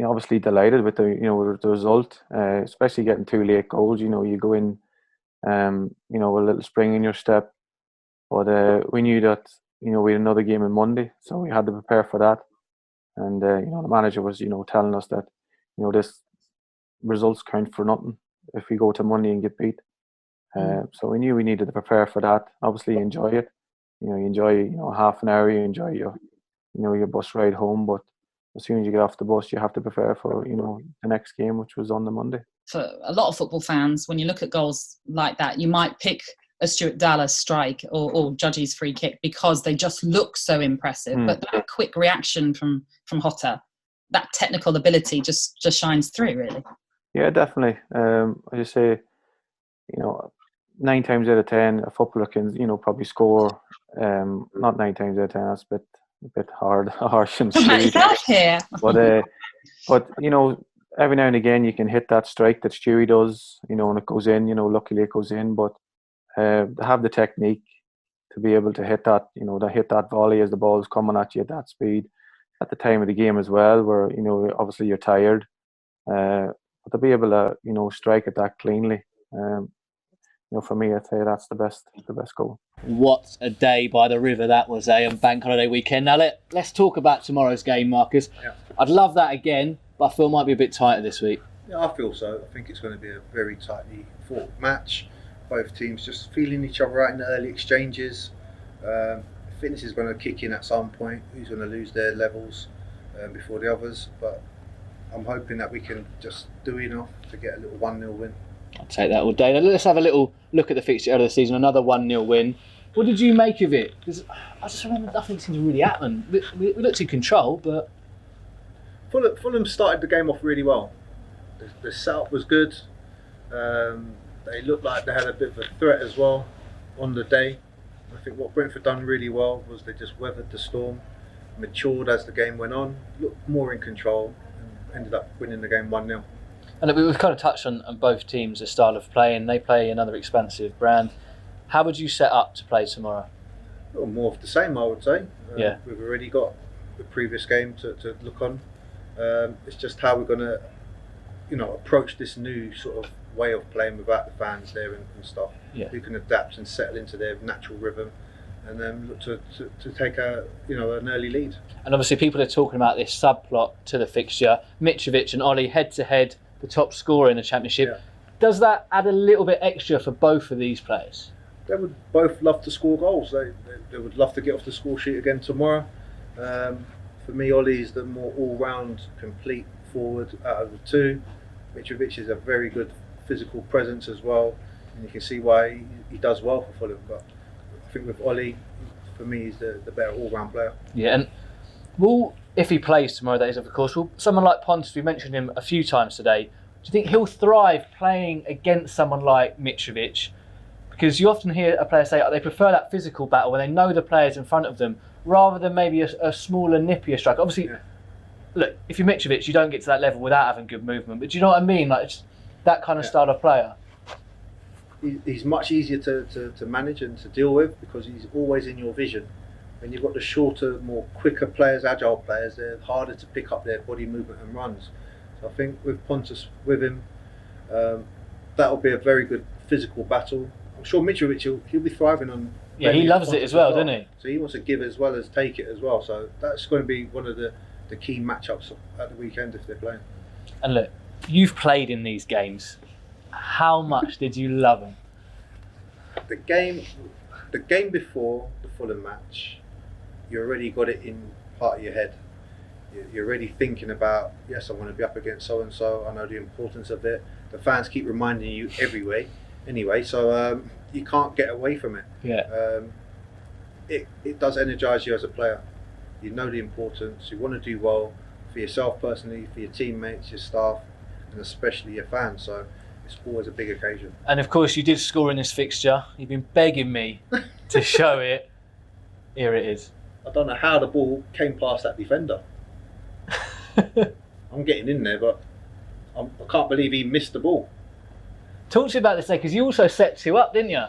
obviously delighted with the result, especially getting 2 late goals. You go in a little spring in your step, but we knew that we had another game on Monday, so we had to prepare for that. And the manager was telling us that this results count for nothing if we go to Monday and get beat. So we knew we needed to prepare for that. Obviously, enjoy it. You enjoy half an hour. You enjoy your bus ride home, but as soon as you get off the bus, you have to prepare for the next game, which was on the Monday. For a lot of football fans, when you look at goals like that, you might pick a Stuart Dallas strike or Judge's free kick because they just look so impressive. But that quick reaction from Jota, that technical ability just shines through, really. Yeah, definitely. As you say, 9 times out of 10, a footballer can probably score. Not 9 times out of 10. That's a bit harsh and sweet. But every now and again you can hit that strike that Stewie does, and it goes in. Luckily it goes in. But to have the technique to be able to hit that, to hit that volley as the ball is coming at you at that speed, at the time of the game as well, where obviously you're tired, but to be able to strike it that cleanly. For me, I'd say that's the best goal. What a day by the river that was, on Bank Holiday weekend. Now let's talk about tomorrow's game, Marcus. Yeah. I'd love that again, but I feel it might be a bit tighter this week. Yeah, I feel so. I think it's going to be a very tightly fought match. Both teams just feeling each other out in the early exchanges. Fitness is going to kick in at some point. Who's going to lose their levels before the others? But I'm hoping that we can just do enough to get a little 1-0 win. I'll take that all day. Now let's have a little look at the fixture of the season. Another 1-0 win. What did you make of it? Because I just remember nothing seemed to really happen. We looked in control, but Fulham started the game off really well. The setup was good. They looked like they had a bit of a threat as well on the day. I think what Brentford done really well was they just weathered the storm, matured as the game went on, looked more in control, and ended up winning the game 1-0. And we've kind of touched on both teams' style of play, and they play another expansive brand. How would you set up to play tomorrow? Well, more of the same, I would say. Yeah. We've already got the previous game to look on. It's just how we're going to, approach this new sort of way of playing without the fans there and stuff. Yeah. Who can adapt and settle into their natural rhythm, and then look to take an early lead. And obviously, people are talking about this subplot to the fixture: Mitrovic and Ollie head to head, the top scorer in the Championship. Yeah. Does that add a little bit extra for both of these players? They would both love to score goals. They would love to get off the score sheet again tomorrow. For me, Ollie is the more all-round, complete forward out of the two. Mitrovic is a very good physical presence as well, and you can see why he does well for Fulham. But I think with Ollie, for me, he's the better all-round player. Yeah, and if he plays tomorrow, that is, of course, someone like Pontus, we mentioned him a few times today, do you think he'll thrive playing against someone like Mitrovic? Because you often hear a player say they prefer that physical battle when they know the players in front of them, rather than maybe a smaller, nippier striker. Obviously, look, if you're Mitrovic, you don't get to that level without having good movement. But do you know what I mean? Like that kind of style of player. He's much easier to manage and to deal with because he's always in your vision. When you've got the shorter, more quicker players, agile players, they're harder to pick up their body movement and runs. So I think with Pontus with him, that'll be a very good physical battle. I'm sure Mitrovic he'll be thriving on. Yeah, he loves it as well, doesn't he? So he wants to give as well as take it as well. So that's going to be one of the key matchups at the weekend if they're playing. And look, you've played in these games. How much did you love them? The game before the Fulham match, you already got it in part of your head. You're already thinking about, yes, I want to be up against so and so. I know the importance of it. the fans keep reminding you anyway, so you can't get away from it. Yeah. It does energise you as a player. You know the importance. You want to do well for yourself personally, for your teammates, your staff, and especially your fans. So it's always a big occasion. And of course, you did score in this fixture. You've been begging me to show it. Here it is. I don't know how the ball came past that defender. I'm getting in there, but I can't believe he missed the ball. Talk to you about this, because you also set 2 up, didn't you?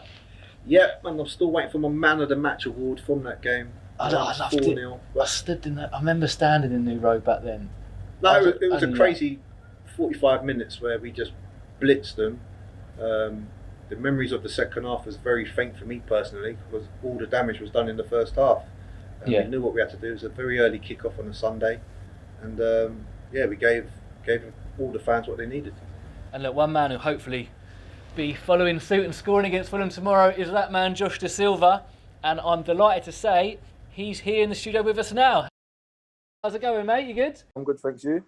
Yeah, and I'm still waiting for my Man of the Match award from that game. I loved it. I stood in that. I remember standing in New Road back then. No, it was a crazy 45 minutes where we just blitzed them. The memories of the second half was very faint for me personally, because all the damage was done in the first half. And we knew what we had to do. It was a very early kick-off on a Sunday. And we gave all the fans what they needed. And look, one man who hopefully be following suit and scoring against Fulham tomorrow is that man, Josh Da Silva. And I'm delighted to say he's here in the studio with us now. How's it going, mate? You good? I'm good, thanks. You?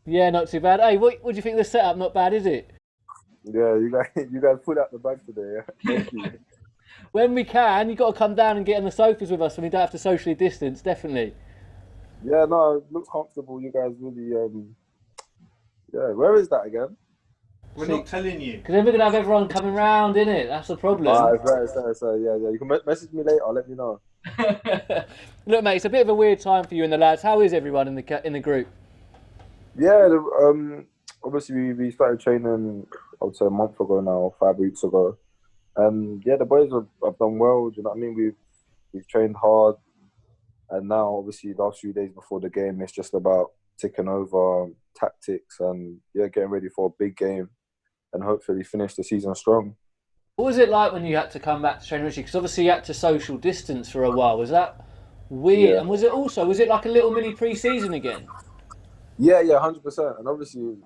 Yeah, not too bad. Hey, what do you think of the setup? Not bad, is it? Yeah, you guys pulled out the bag today. Yeah? Thank you. When we can, you've got to come down and get on the sofas with us when we don't have to socially distance, definitely. Yeah, no, it looks comfortable. You guys really, yeah. Where is that again? We're not telling you. Because then we're going to have everyone coming round, innit? That's the problem. It's right. Yeah. You can message me later. I'll let you know. Look, mate, it's a bit of a weird time for you and the lads. How is everyone in the group? Yeah, obviously we started training, I would say a month ago now, 5 weeks ago. And yeah, the boys have done well. Do you know what I mean? We've trained hard. And now, obviously, the last few days before the game, it's just about ticking over tactics and getting ready for a big game and hopefully finish the season strong. What was it like when you had to come back to train, Richie? Because obviously you had to social distance for a while. Was that weird? Yeah. And was it like a little mini pre-season again? Yeah, 100%. And obviously,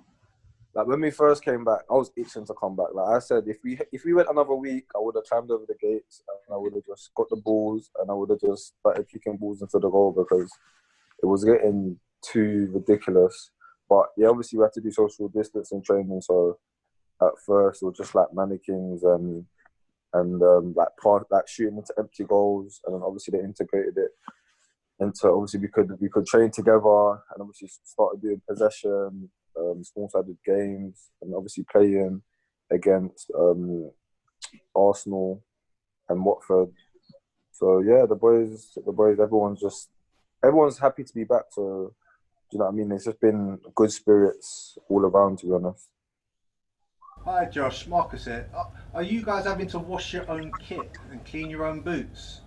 like when we first came back, I was itching to come back. Like I said, if we went another week, I would have climbed over the gates and I would have just got the balls and I would have just started kicking balls into the goal because it was getting too ridiculous. But yeah, obviously we had to do social distancing training. So at first it was just like mannequins and like shooting into empty goals, and then obviously they integrated it into obviously we could train together and obviously started doing possession. Small-sided games and obviously playing against Arsenal and Watford. So yeah, the boys, everyone's happy to be back. So do you know what I mean? It's just been good spirits all around, to be honest. Hi Josh, Marcus here. Are you guys having to wash your own kit and clean your own boots?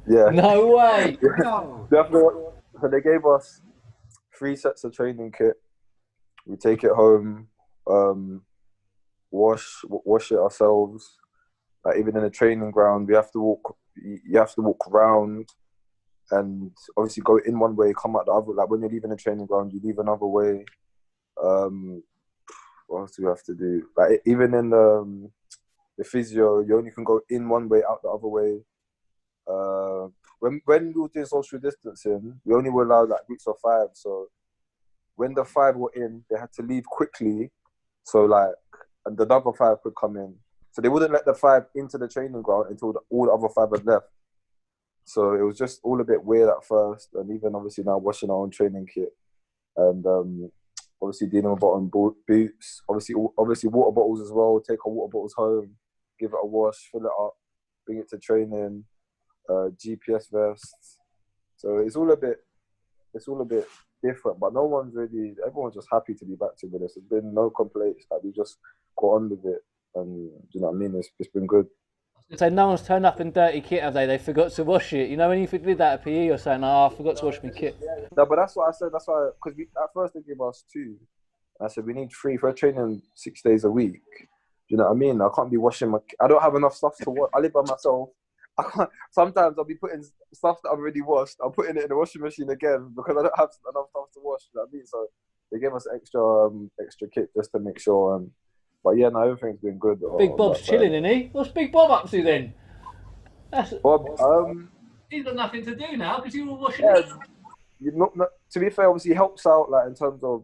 Yeah. No way. No. So they gave us 3 sets of training kit. We take it home, wash it ourselves. Like even in the training ground, you have to walk round, and obviously go in one way, come out the other. Like when you're leaving the training ground, you leave another way. What else do we have to do? Like even in the physio, you only can go in one way, out the other way. When we were doing social distancing, we only were allowed like groups of 5. So when the 5 were in, they had to leave quickly, so like, and the other 5 could come in. So they wouldn't let the 5 into the training ground until all the other 5 had left. So it was just all a bit weird at first, and even obviously now washing our own training kit, and obviously dealing with boots, obviously water bottles as well. Take our water bottles home, give it a wash, fill it up, bring it to training. GPS vests. So it's all a bit different, but everyone's just happy to be back to with us. There's been no complaints. Like we just got on with it, and do you know what I mean? It's been good. So no one's turned up in dirty kit, have they? They forgot to wash it. You know, when you did that at PE, you're saying, "Oh, I forgot to wash my kit." No, but that's what I said. That's why, because at first they gave us 2. And I said we need 3 for training 6 days a week. Do you know what I mean? I can't be washing my. I don't have enough stuff to wash. I live by myself. I can't. Sometimes I'll be putting stuff that I've already washed. I'm putting it in the washing machine again because I don't have enough stuff to wash. You know what I mean? So they gave us extra kit just to make sure. But yeah, no, everything's been good. Big Bob's chilling, isn't he? What's Big Bob up to then? Bob, he's got nothing to do now because you were washing. Yeah, to be fair, obviously he helps out like in terms of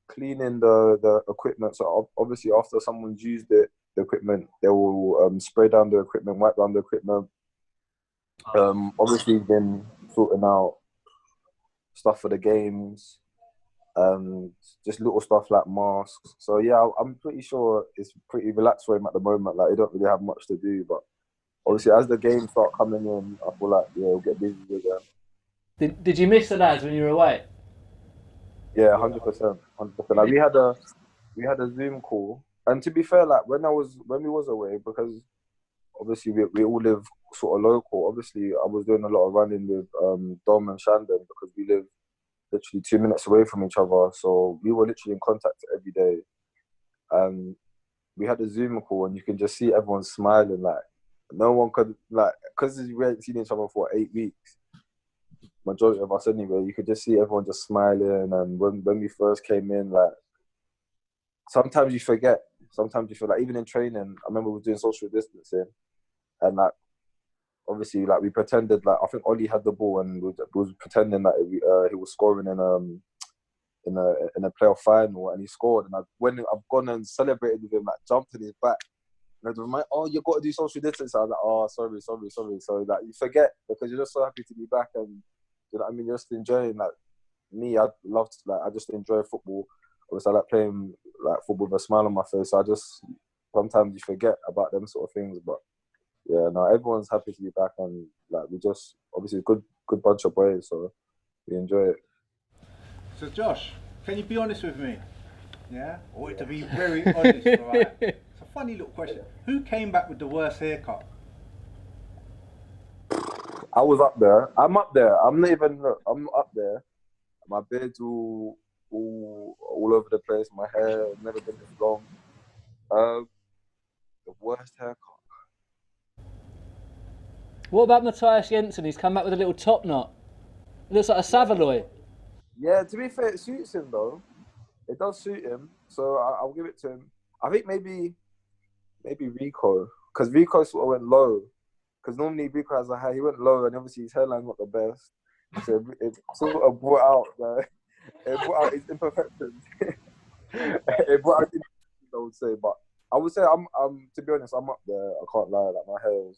cleaning the equipment. So obviously after someone's used it, the equipment, they will spray down the equipment, wipe down the equipment. Obviously been sorting out stuff for the games and just little stuff like masks. So yeah, I'm pretty sure it's pretty relaxed for him at the moment. Like, he don't really have much to do, but obviously as the games start coming in, I feel like, yeah, he'll get busy again. Did you miss the lads when you were away? Yeah, 100%. Like, we had a Zoom call, and to be fair, like when we was away, because obviously we all live sort of local. Obviously, I was doing a lot of running with Dom and Shandon because we live literally 2 minutes away from each other. So we were literally in contact every day, and we had a Zoom call, and you can just see everyone smiling. Like, no one could, like, because we hadn't seen each other for 8 weeks. Majority of us anyway, you could just see everyone just smiling. And when we first came in, like, sometimes you forget. Sometimes you feel like, even in training, I remember we were doing social distancing, and like, obviously, like, we pretended, like, I think Ollie had the ball, and we was pretending that he was scoring in a playoff final, and he scored. And I've gone and celebrated with him, like, jumped in his back. And I was like, oh, you got to do social distancing. I was like, oh, sorry. So like, you forget because you're just so happy to be back, and you know what I mean, you're just enjoying. Like me, I just enjoy football. Obviously, I like playing like football with a smile on my face. So I just, sometimes you forget about them sort of things. But yeah, no, everyone's happy to be back, and like, we just, obviously, good bunch of boys, so we enjoy it. So Josh, can you be honest with me? Yeah, I want you to be very honest. All right? It's a funny little question. Who came back with the worst haircut? I was up there. I'm up there. I'm up there. My beard's all over the place. My hair has never been this long. The worst haircut. What about Matthias Jensen? He's come back with a little top knot. It looks like a Savaloy. Yeah, to be fair, it suits him though. It does suit him, so I'll give it to him. I think maybe Rico, because Rico sort of went low. Because normally Rico has a high, he went low, and obviously his hairline's not the best. So it sort of brought out his imperfections. It brought out his imperfections, I would say. But I would say I'm to be honest, I'm up there. I can't lie. Like, my hair is,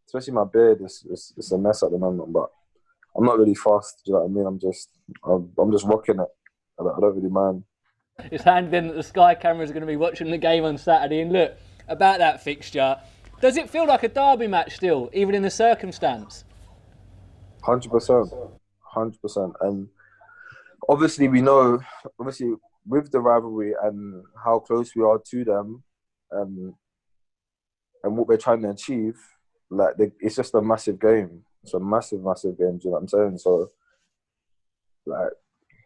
especially my beard, it's a mess at the moment. But I'm not really fast. Do you know what I mean? I'm just rocking it. I don't really mind. It's handy then that the Sky cameras are going to be watching the game on Saturday. And look, about that fixture, does it feel like a derby match still, even in the circumstance? 100%. And obviously we know, with the rivalry and how close we are to them, and what we're trying to achieve, like, it's just a massive game. It's a massive game. Do you know what I'm saying? So, like,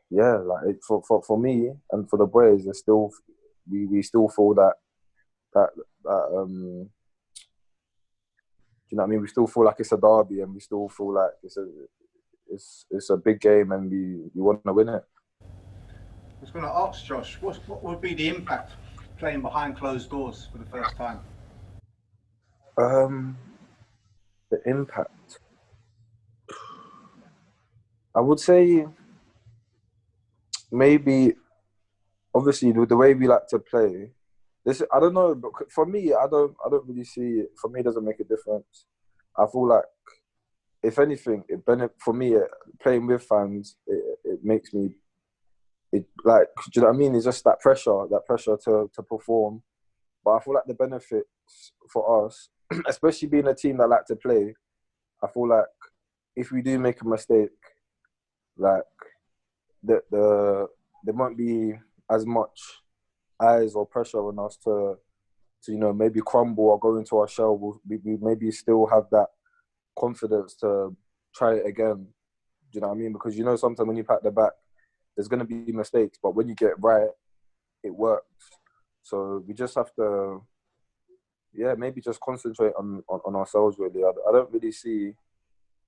yeah, like, for me and for the boys, it's still, we still feel that you know what I mean? We still feel like it's a derby, and we still feel like it's a big game, and we want to win it. I was going to ask Josh, what would be the impact playing behind closed doors for the first time? The impact, I would say, maybe, obviously, the way we like to play. This, I don't know, but for me, I don't really see it. For me, it doesn't make a difference. I feel like, if anything, for me, playing with fans, it makes me, like, do you know what I mean? It's just that pressure to perform. But I feel like the benefits for us, especially being a team that like to play, I feel like if we do make a mistake, like, there won't be as much eyes or pressure on us to you know, maybe crumble or go into our shell. We maybe still have that confidence to try it again. Do you know what I mean? Because, you know, sometimes when you pack the back, there's going to be mistakes, but when you get it right, it works. So we just have to, yeah, maybe just concentrate on ourselves, really. I don't really see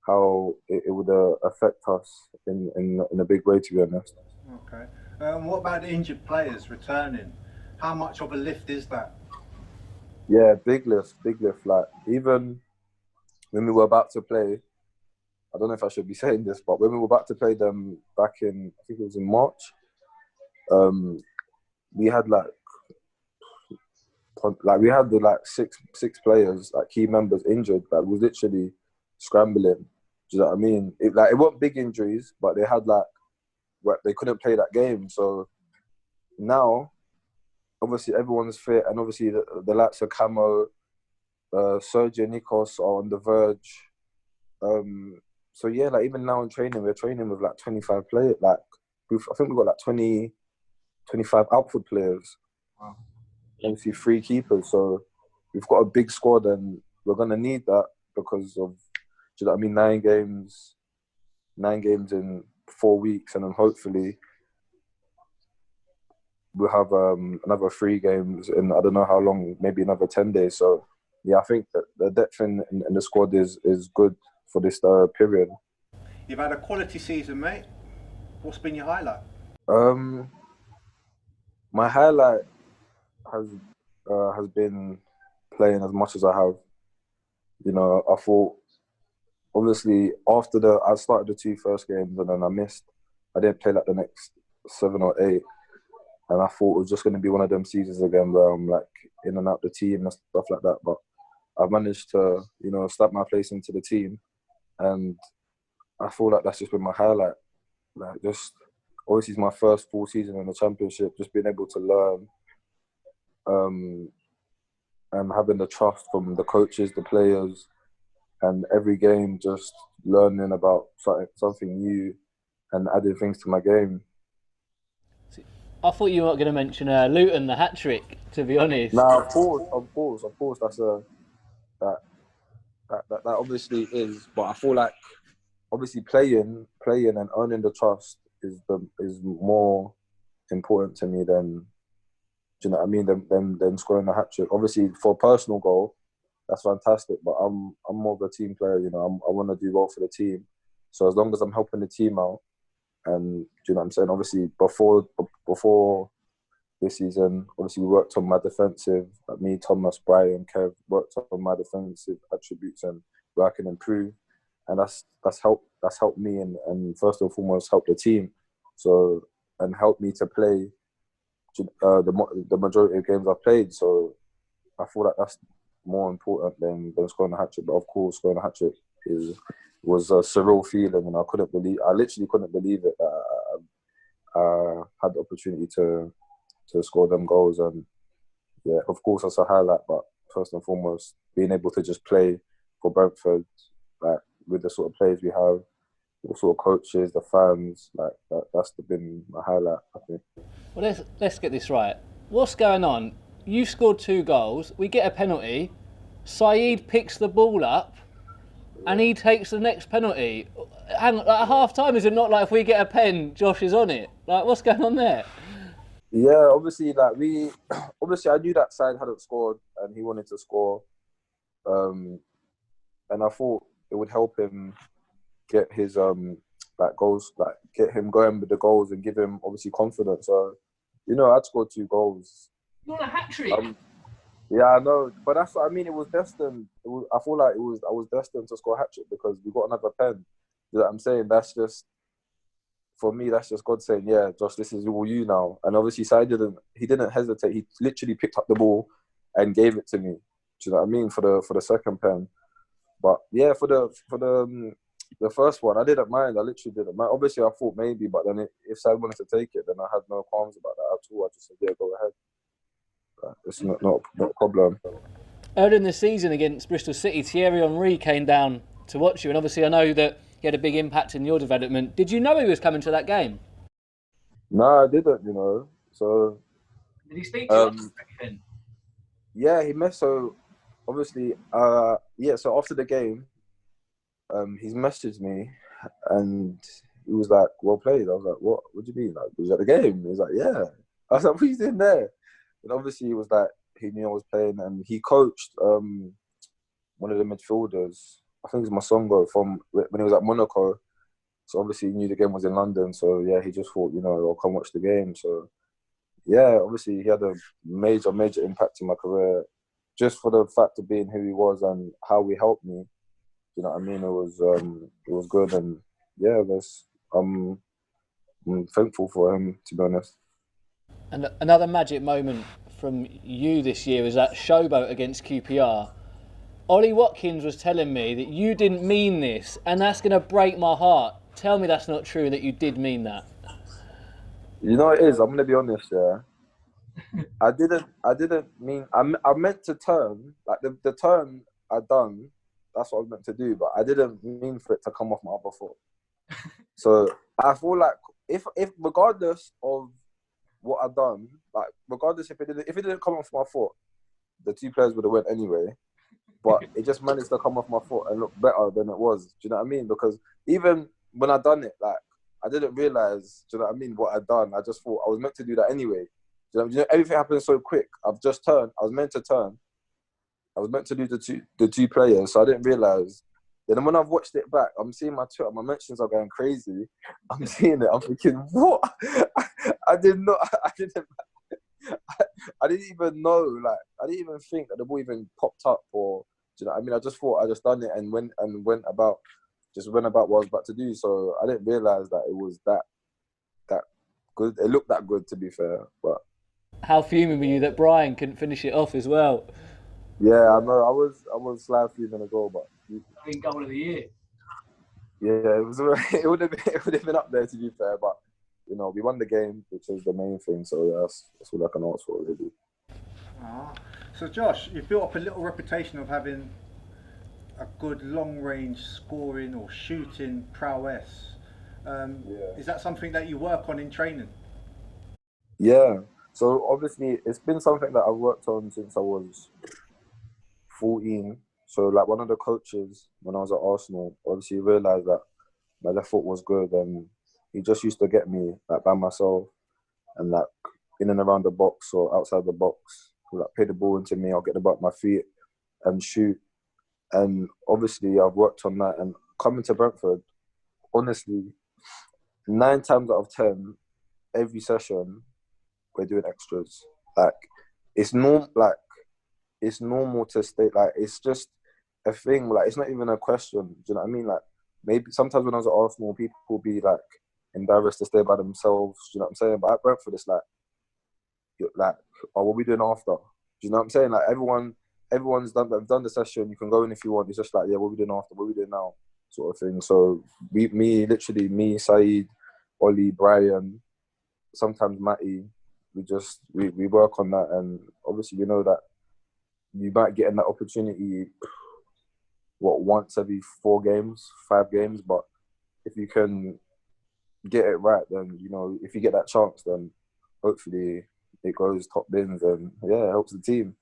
how it would affect us in a big way, to be honest. Okay. What about the injured players returning? How much of a lift is that? Yeah, big lift. Like, even when we were about to play, I don't know if I should be saying this, but when we were about to play them back in, I think it was in March, we had we had the six players, key members injured. Like, we was literally scrambling. Do you know what I mean? It weren't big injuries, but they had where they couldn't play that game. So now, obviously everyone's fit, and obviously the likes of Camo, Sergio, Nikos are on the verge. So yeah, even now in training, we're training with 25 players. I think we've got 25 outfield players. Wow. Obviously 3 keepers. So we've got a big squad, and we're gonna need that because of, do you know what I mean? 9 games in 4 weeks, and then hopefully we'll have another 3 games in I don't know how long, maybe another 10 days. So yeah, I think that the depth in the squad is good for this period. You've had a quality season, mate. What's been your highlight? My highlight has been playing as much as I have. You know, I thought, obviously, after I started the 2 first games, and then I missed. I didn't play the next 7 or 8, and I thought it was just going to be one of them seasons again where I'm in and out the team and stuff like that. But I've managed to, start my place into the team, and I feel that's just been my highlight. Just obviously it's my first full season in the Championship, just being able to learn, and having the trust from the coaches, the players, and every game just learning about something new and adding things to my game. I thought you weren't going to mention Luton, the hat-trick, to be honest. No, of course. That's that obviously is, but I feel obviously playing and earning the trust is more important to me than, do you know what I mean, than scoring a hat-trick. Obviously, for a personal goal, that's fantastic, but I'm more of a team player. I want to do well for the team. So as long as I'm helping the team out, and do you know what I'm saying? Obviously, before this season, obviously we worked on my defensive. Me, Thomas, Brian, Kev worked on my defensive attributes and where I can improve, and that's helped me and first and foremost helped the team. So, and helped me to play the majority of games I've played. So I feel that's more important than scoring a hat-trick. But of course, scoring a hat-trick was a surreal feeling, and I literally couldn't believe it. I had the opportunity to score them goals, and yeah, of course that's a highlight. But first and foremost, being able to just play for Brentford, with the sort of players we have, the sort of coaches, the fans, that's been my highlight, I think. Well, let's get this right. What's going on? You scored 2 goals. We get a penalty. Saeed picks the ball up, and he takes the next penalty. Hang on, at half time, is it not if we get a pen, Josh is on it? What's going on there? Yeah, obviously, obviously I knew that side hadn't scored, and he wanted to score, and I thought it would help him get his goals, get him going with the goals and give him obviously confidence. So, I'd scored 2 goals. You want a hat trick? Yeah, I know, but that's what I mean. It was destined. I feel I was destined to score a hat trick because we got another pen. You know what I'm saying? That's just, for me, that's just God saying, yeah, Josh, this is all you now. And obviously, Sai he didn't hesitate. He literally picked up the ball and gave it to me. Do you know what I mean? For the second pen. But yeah, for the first one, I didn't mind. I literally didn't mind. Obviously, I thought maybe, but then if Sai wanted to take it, then I had no qualms about that at all. I just said, yeah, go ahead. It's not a problem. Earlier in the season against Bristol City, Thierry Henry came down to watch you, and obviously I know that he had a big impact in your development. Did you know he was coming to that game? No, I didn't, So did he speak to you? Yeah, he messaged. So obviously, so after the game, he's messaged me and he was like, well played. I was like, what do you mean? Was you at the game? He was like, yeah. I was like, what are you doing there? And obviously he was like, he knew I was playing, and he coached one of the midfielders. I think it's Masongo from when he was at Monaco. So obviously he knew the game was in London. So yeah, he just thought, I'll come watch the game. So yeah, obviously he had a major impact in my career, just for the fact of being who he was and how he helped me. You know what I mean? It was good, and yeah, I'm thankful for him, to be honest. And another magic moment from you this year was that showboat against QPR. Ollie Watkins was telling me that you didn't mean this, and that's going to break my heart. Tell me that's not true, that you did mean that. You know it is. I'm gonna be honest. Yeah, I didn't mean. I meant to turn. Like the turn I done. That's what I was meant to do, but I didn't mean for it to come off my other foot. So I feel like if regardless of what I done, like regardless if it didn't come off my foot, the two players would have went anyway. But it just managed to come off my foot and look better than it was. Do you know what I mean? Because even when I done it, like I didn't realise, do you know what I mean, what I'd done. I just thought I was meant to do that anyway. Do you know, everything happened so quick. I've just turned. I was meant to turn. I was meant to do the two players, so I didn't realise. Then when I've watched it back, I'm seeing my Twitter, my mentions are going crazy. I'm seeing it, I'm thinking, what? I didn't even know, like, I didn't even think that the ball even popped up, or, do you know what I mean? I just thought I just done it and went about what I was about to do. So I didn't realise that it was that good. It looked that good, to be fair. But how fuming were you that Brian couldn't finish it off as well? Yeah, I know. I was slightly fuming a goal, but I think goal of the year. Yeah, it would have been up there, to be fair. But you know, we won the game, which is the main thing. So yeah, that's all I can ask for, really. So Josh, you've built up a little reputation of having a good long-range scoring or shooting prowess. Is that something that you work on in training? Yeah. So obviously, it's been something that I've worked on since I was 14. So like one of the coaches when I was at Arsenal, obviously realised that my left foot was good, and he just used to get me like by myself and like in and around the box or outside the box. He'll like pay the ball into me, I'll get the ball at my feet and shoot. And obviously I've worked on that, and coming to Brentford, honestly, 9 times out of 10, every session we're doing extras. Like it's normal to stay, like it's just a thing, like it's not even a question. Do you know what I mean? Like maybe sometimes when I was at Arsenal, people would be like embarrassed to stay by themselves. Do you know what I'm saying? But at Brentford, it's like, oh, what are we doing after? Do you know what I'm saying? Like everyone's done the session. You can go in if you want. It's just like, yeah, what are we doing after? What are we doing now? Sort of thing. So me, Saeed, Ollie, Brian, sometimes Matty, we work on that, and obviously we know that you might get in that opportunity once every 4 games, 5 games, but if you can get it right, then you know, if you get that chance, then hopefully it goes top bins, and yeah, it helps the team.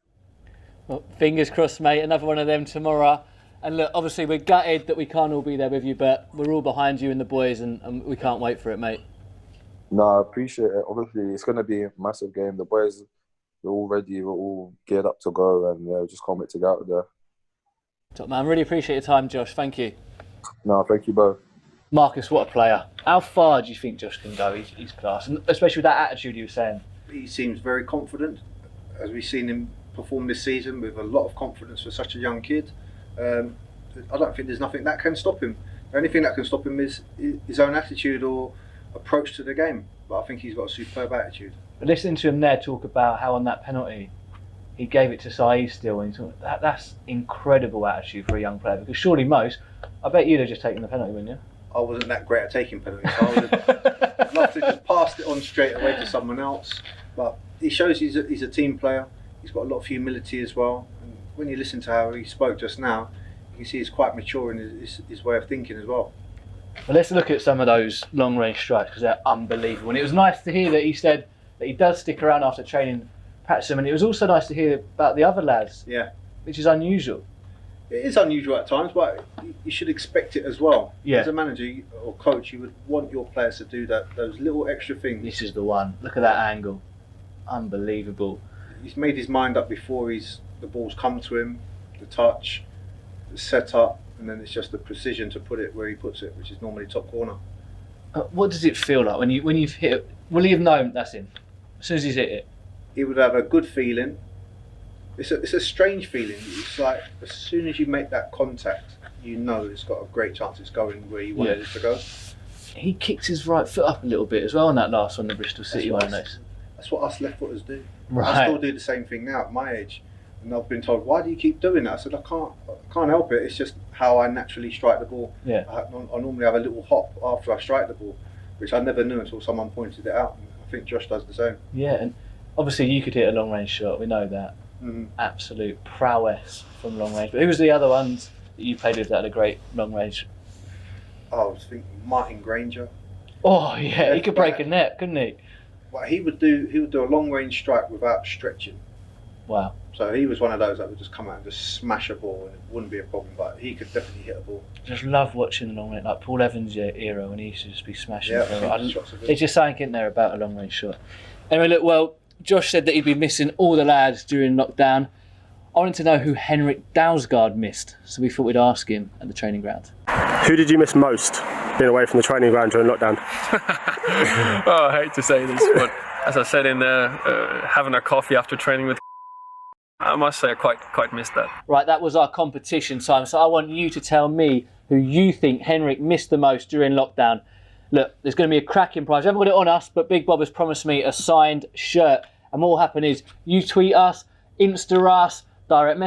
Well, fingers crossed, mate. Another one of them tomorrow. And look, obviously we're gutted that we can't all be there with you, but we're all behind you and the boys, and we can't wait for it, mate. No, I appreciate it. Obviously, it's going to be a massive game. The boys, we're all ready. We're all geared up to go, and yeah, just can't wait to get out there. Top man, really appreciate your time, Josh. Thank you. No, thank you both. Marcus, what a player. How far do you think Josh can go? He's class, and especially with that attitude you were saying. He seems very confident, as we've seen him perform this season with a lot of confidence for such a young kid. I don't think there's nothing that can stop him. The only thing that can stop him is his own attitude or approach to the game. But I think he's got a superb attitude. But listening to him there talk about how on that penalty he gave it to Saeed still, and that's incredible attitude for a young player, because surely I bet you'd have just taken the penalty, wouldn't you? I wasn't that great at taking penalties, so I would have loved to just pass it on straight away to someone else. But he shows he's a team player. He's got a lot of humility as well. And when you listen to how he spoke just now, you can see he's quite mature in his way of thinking as well. Well, let's look at some of those long-range strikes, because they're unbelievable. And it was nice to hear that he said that he does stick around after training Patcham, and it was also nice to hear about the other lads. Yeah, which is unusual. It is unusual at times, but you should expect it as well. Yeah. As a manager or coach, you would want your players to do those little extra things. This is the one. Look at that angle. Unbelievable. He's made his mind up before the ball's come to him, the touch, the set up, and then it's just the precision to put it where he puts it, which is normally top corner. What does it feel like when you've hit it? Will he have known that's in? As soon as he's hit it? He would have a good feeling. It's a strange feeling. It's like as soon as you make that contact, you know it's got a great chance it's going where you wanted it to go. He kicked his right foot up a little bit as well on that last one, the Bristol City one. That's what us left footers do. Right. I still do the same thing now at my age. And I've been told, why do you keep doing that? I said, I can't help it. It's just how I naturally strike the ball. Yeah. I normally have a little hop after I strike the ball, which I never knew until someone pointed it out. And I think Josh does the same. Yeah, and obviously you could hit a long range shot. We know that. Absolute prowess from long range. But who was the other ones that you played with that had a great long range? I was thinking Martin Granger. Oh yeah, he could break a net, couldn't he? Well, he would do a long range strike without stretching. Wow. So he was one of those that would just come out and just smash a ball, and it wouldn't be a problem. But he could definitely hit a ball. Just love watching the long range, like Paul Evans' era when he used to just be smashing. Yeah, There's just something in there about a long range shot. Anyway, look, well, Josh said that he'd be missing all the lads during lockdown. I wanted to know who Henrik Dalsgaard missed, so we thought we'd ask him at the training ground. Who did you miss most being away from the training ground during lockdown? Oh, I hate to say this, but as I said in there, having a coffee after training with, I must say I quite missed that. Right, that was our competition time, so I want you to tell me who you think Henrik missed the most during lockdown. Look, there's going to be a cracking prize. We haven't got it on us, but Big Bob has promised me a signed shirt. And what will happen is you tweet us, Insta us, direct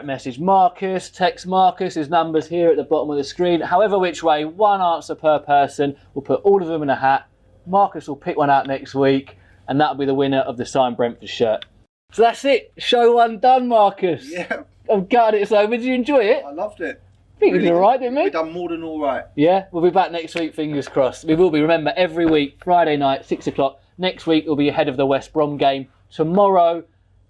message Marcus, text Marcus. His number's here at the bottom of the screen. However which way, one answer per person. We'll put all of them in a hat. Marcus will pick one out next week, and that'll be the winner of the signed Brentford shirt. So that's it. Show one done, Marcus. Yeah. I'm gutted it's over. Did you enjoy it? I loved it. I think we did all right, didn't we? We've done more than all right. Yeah, we'll be back next week, fingers crossed. We will be, remember, every week, Friday night, 6 o'clock. Next week, we'll be ahead of the West Brom game. Tomorrow,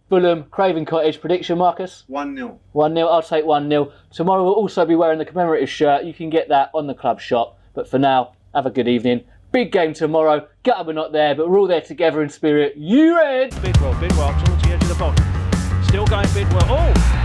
Fulham, Craven Cottage. Prediction, Marcus? 1-0. 1-0, I'll take 1-0. Tomorrow, we'll also be wearing the commemorative shirt. You can get that on the club shop. But for now, have a good evening. Big game tomorrow. Gutted we're not there, but we're all there together in spirit. You Red! Bidwell towards the edge of the box. Still going Bidwell. Oh!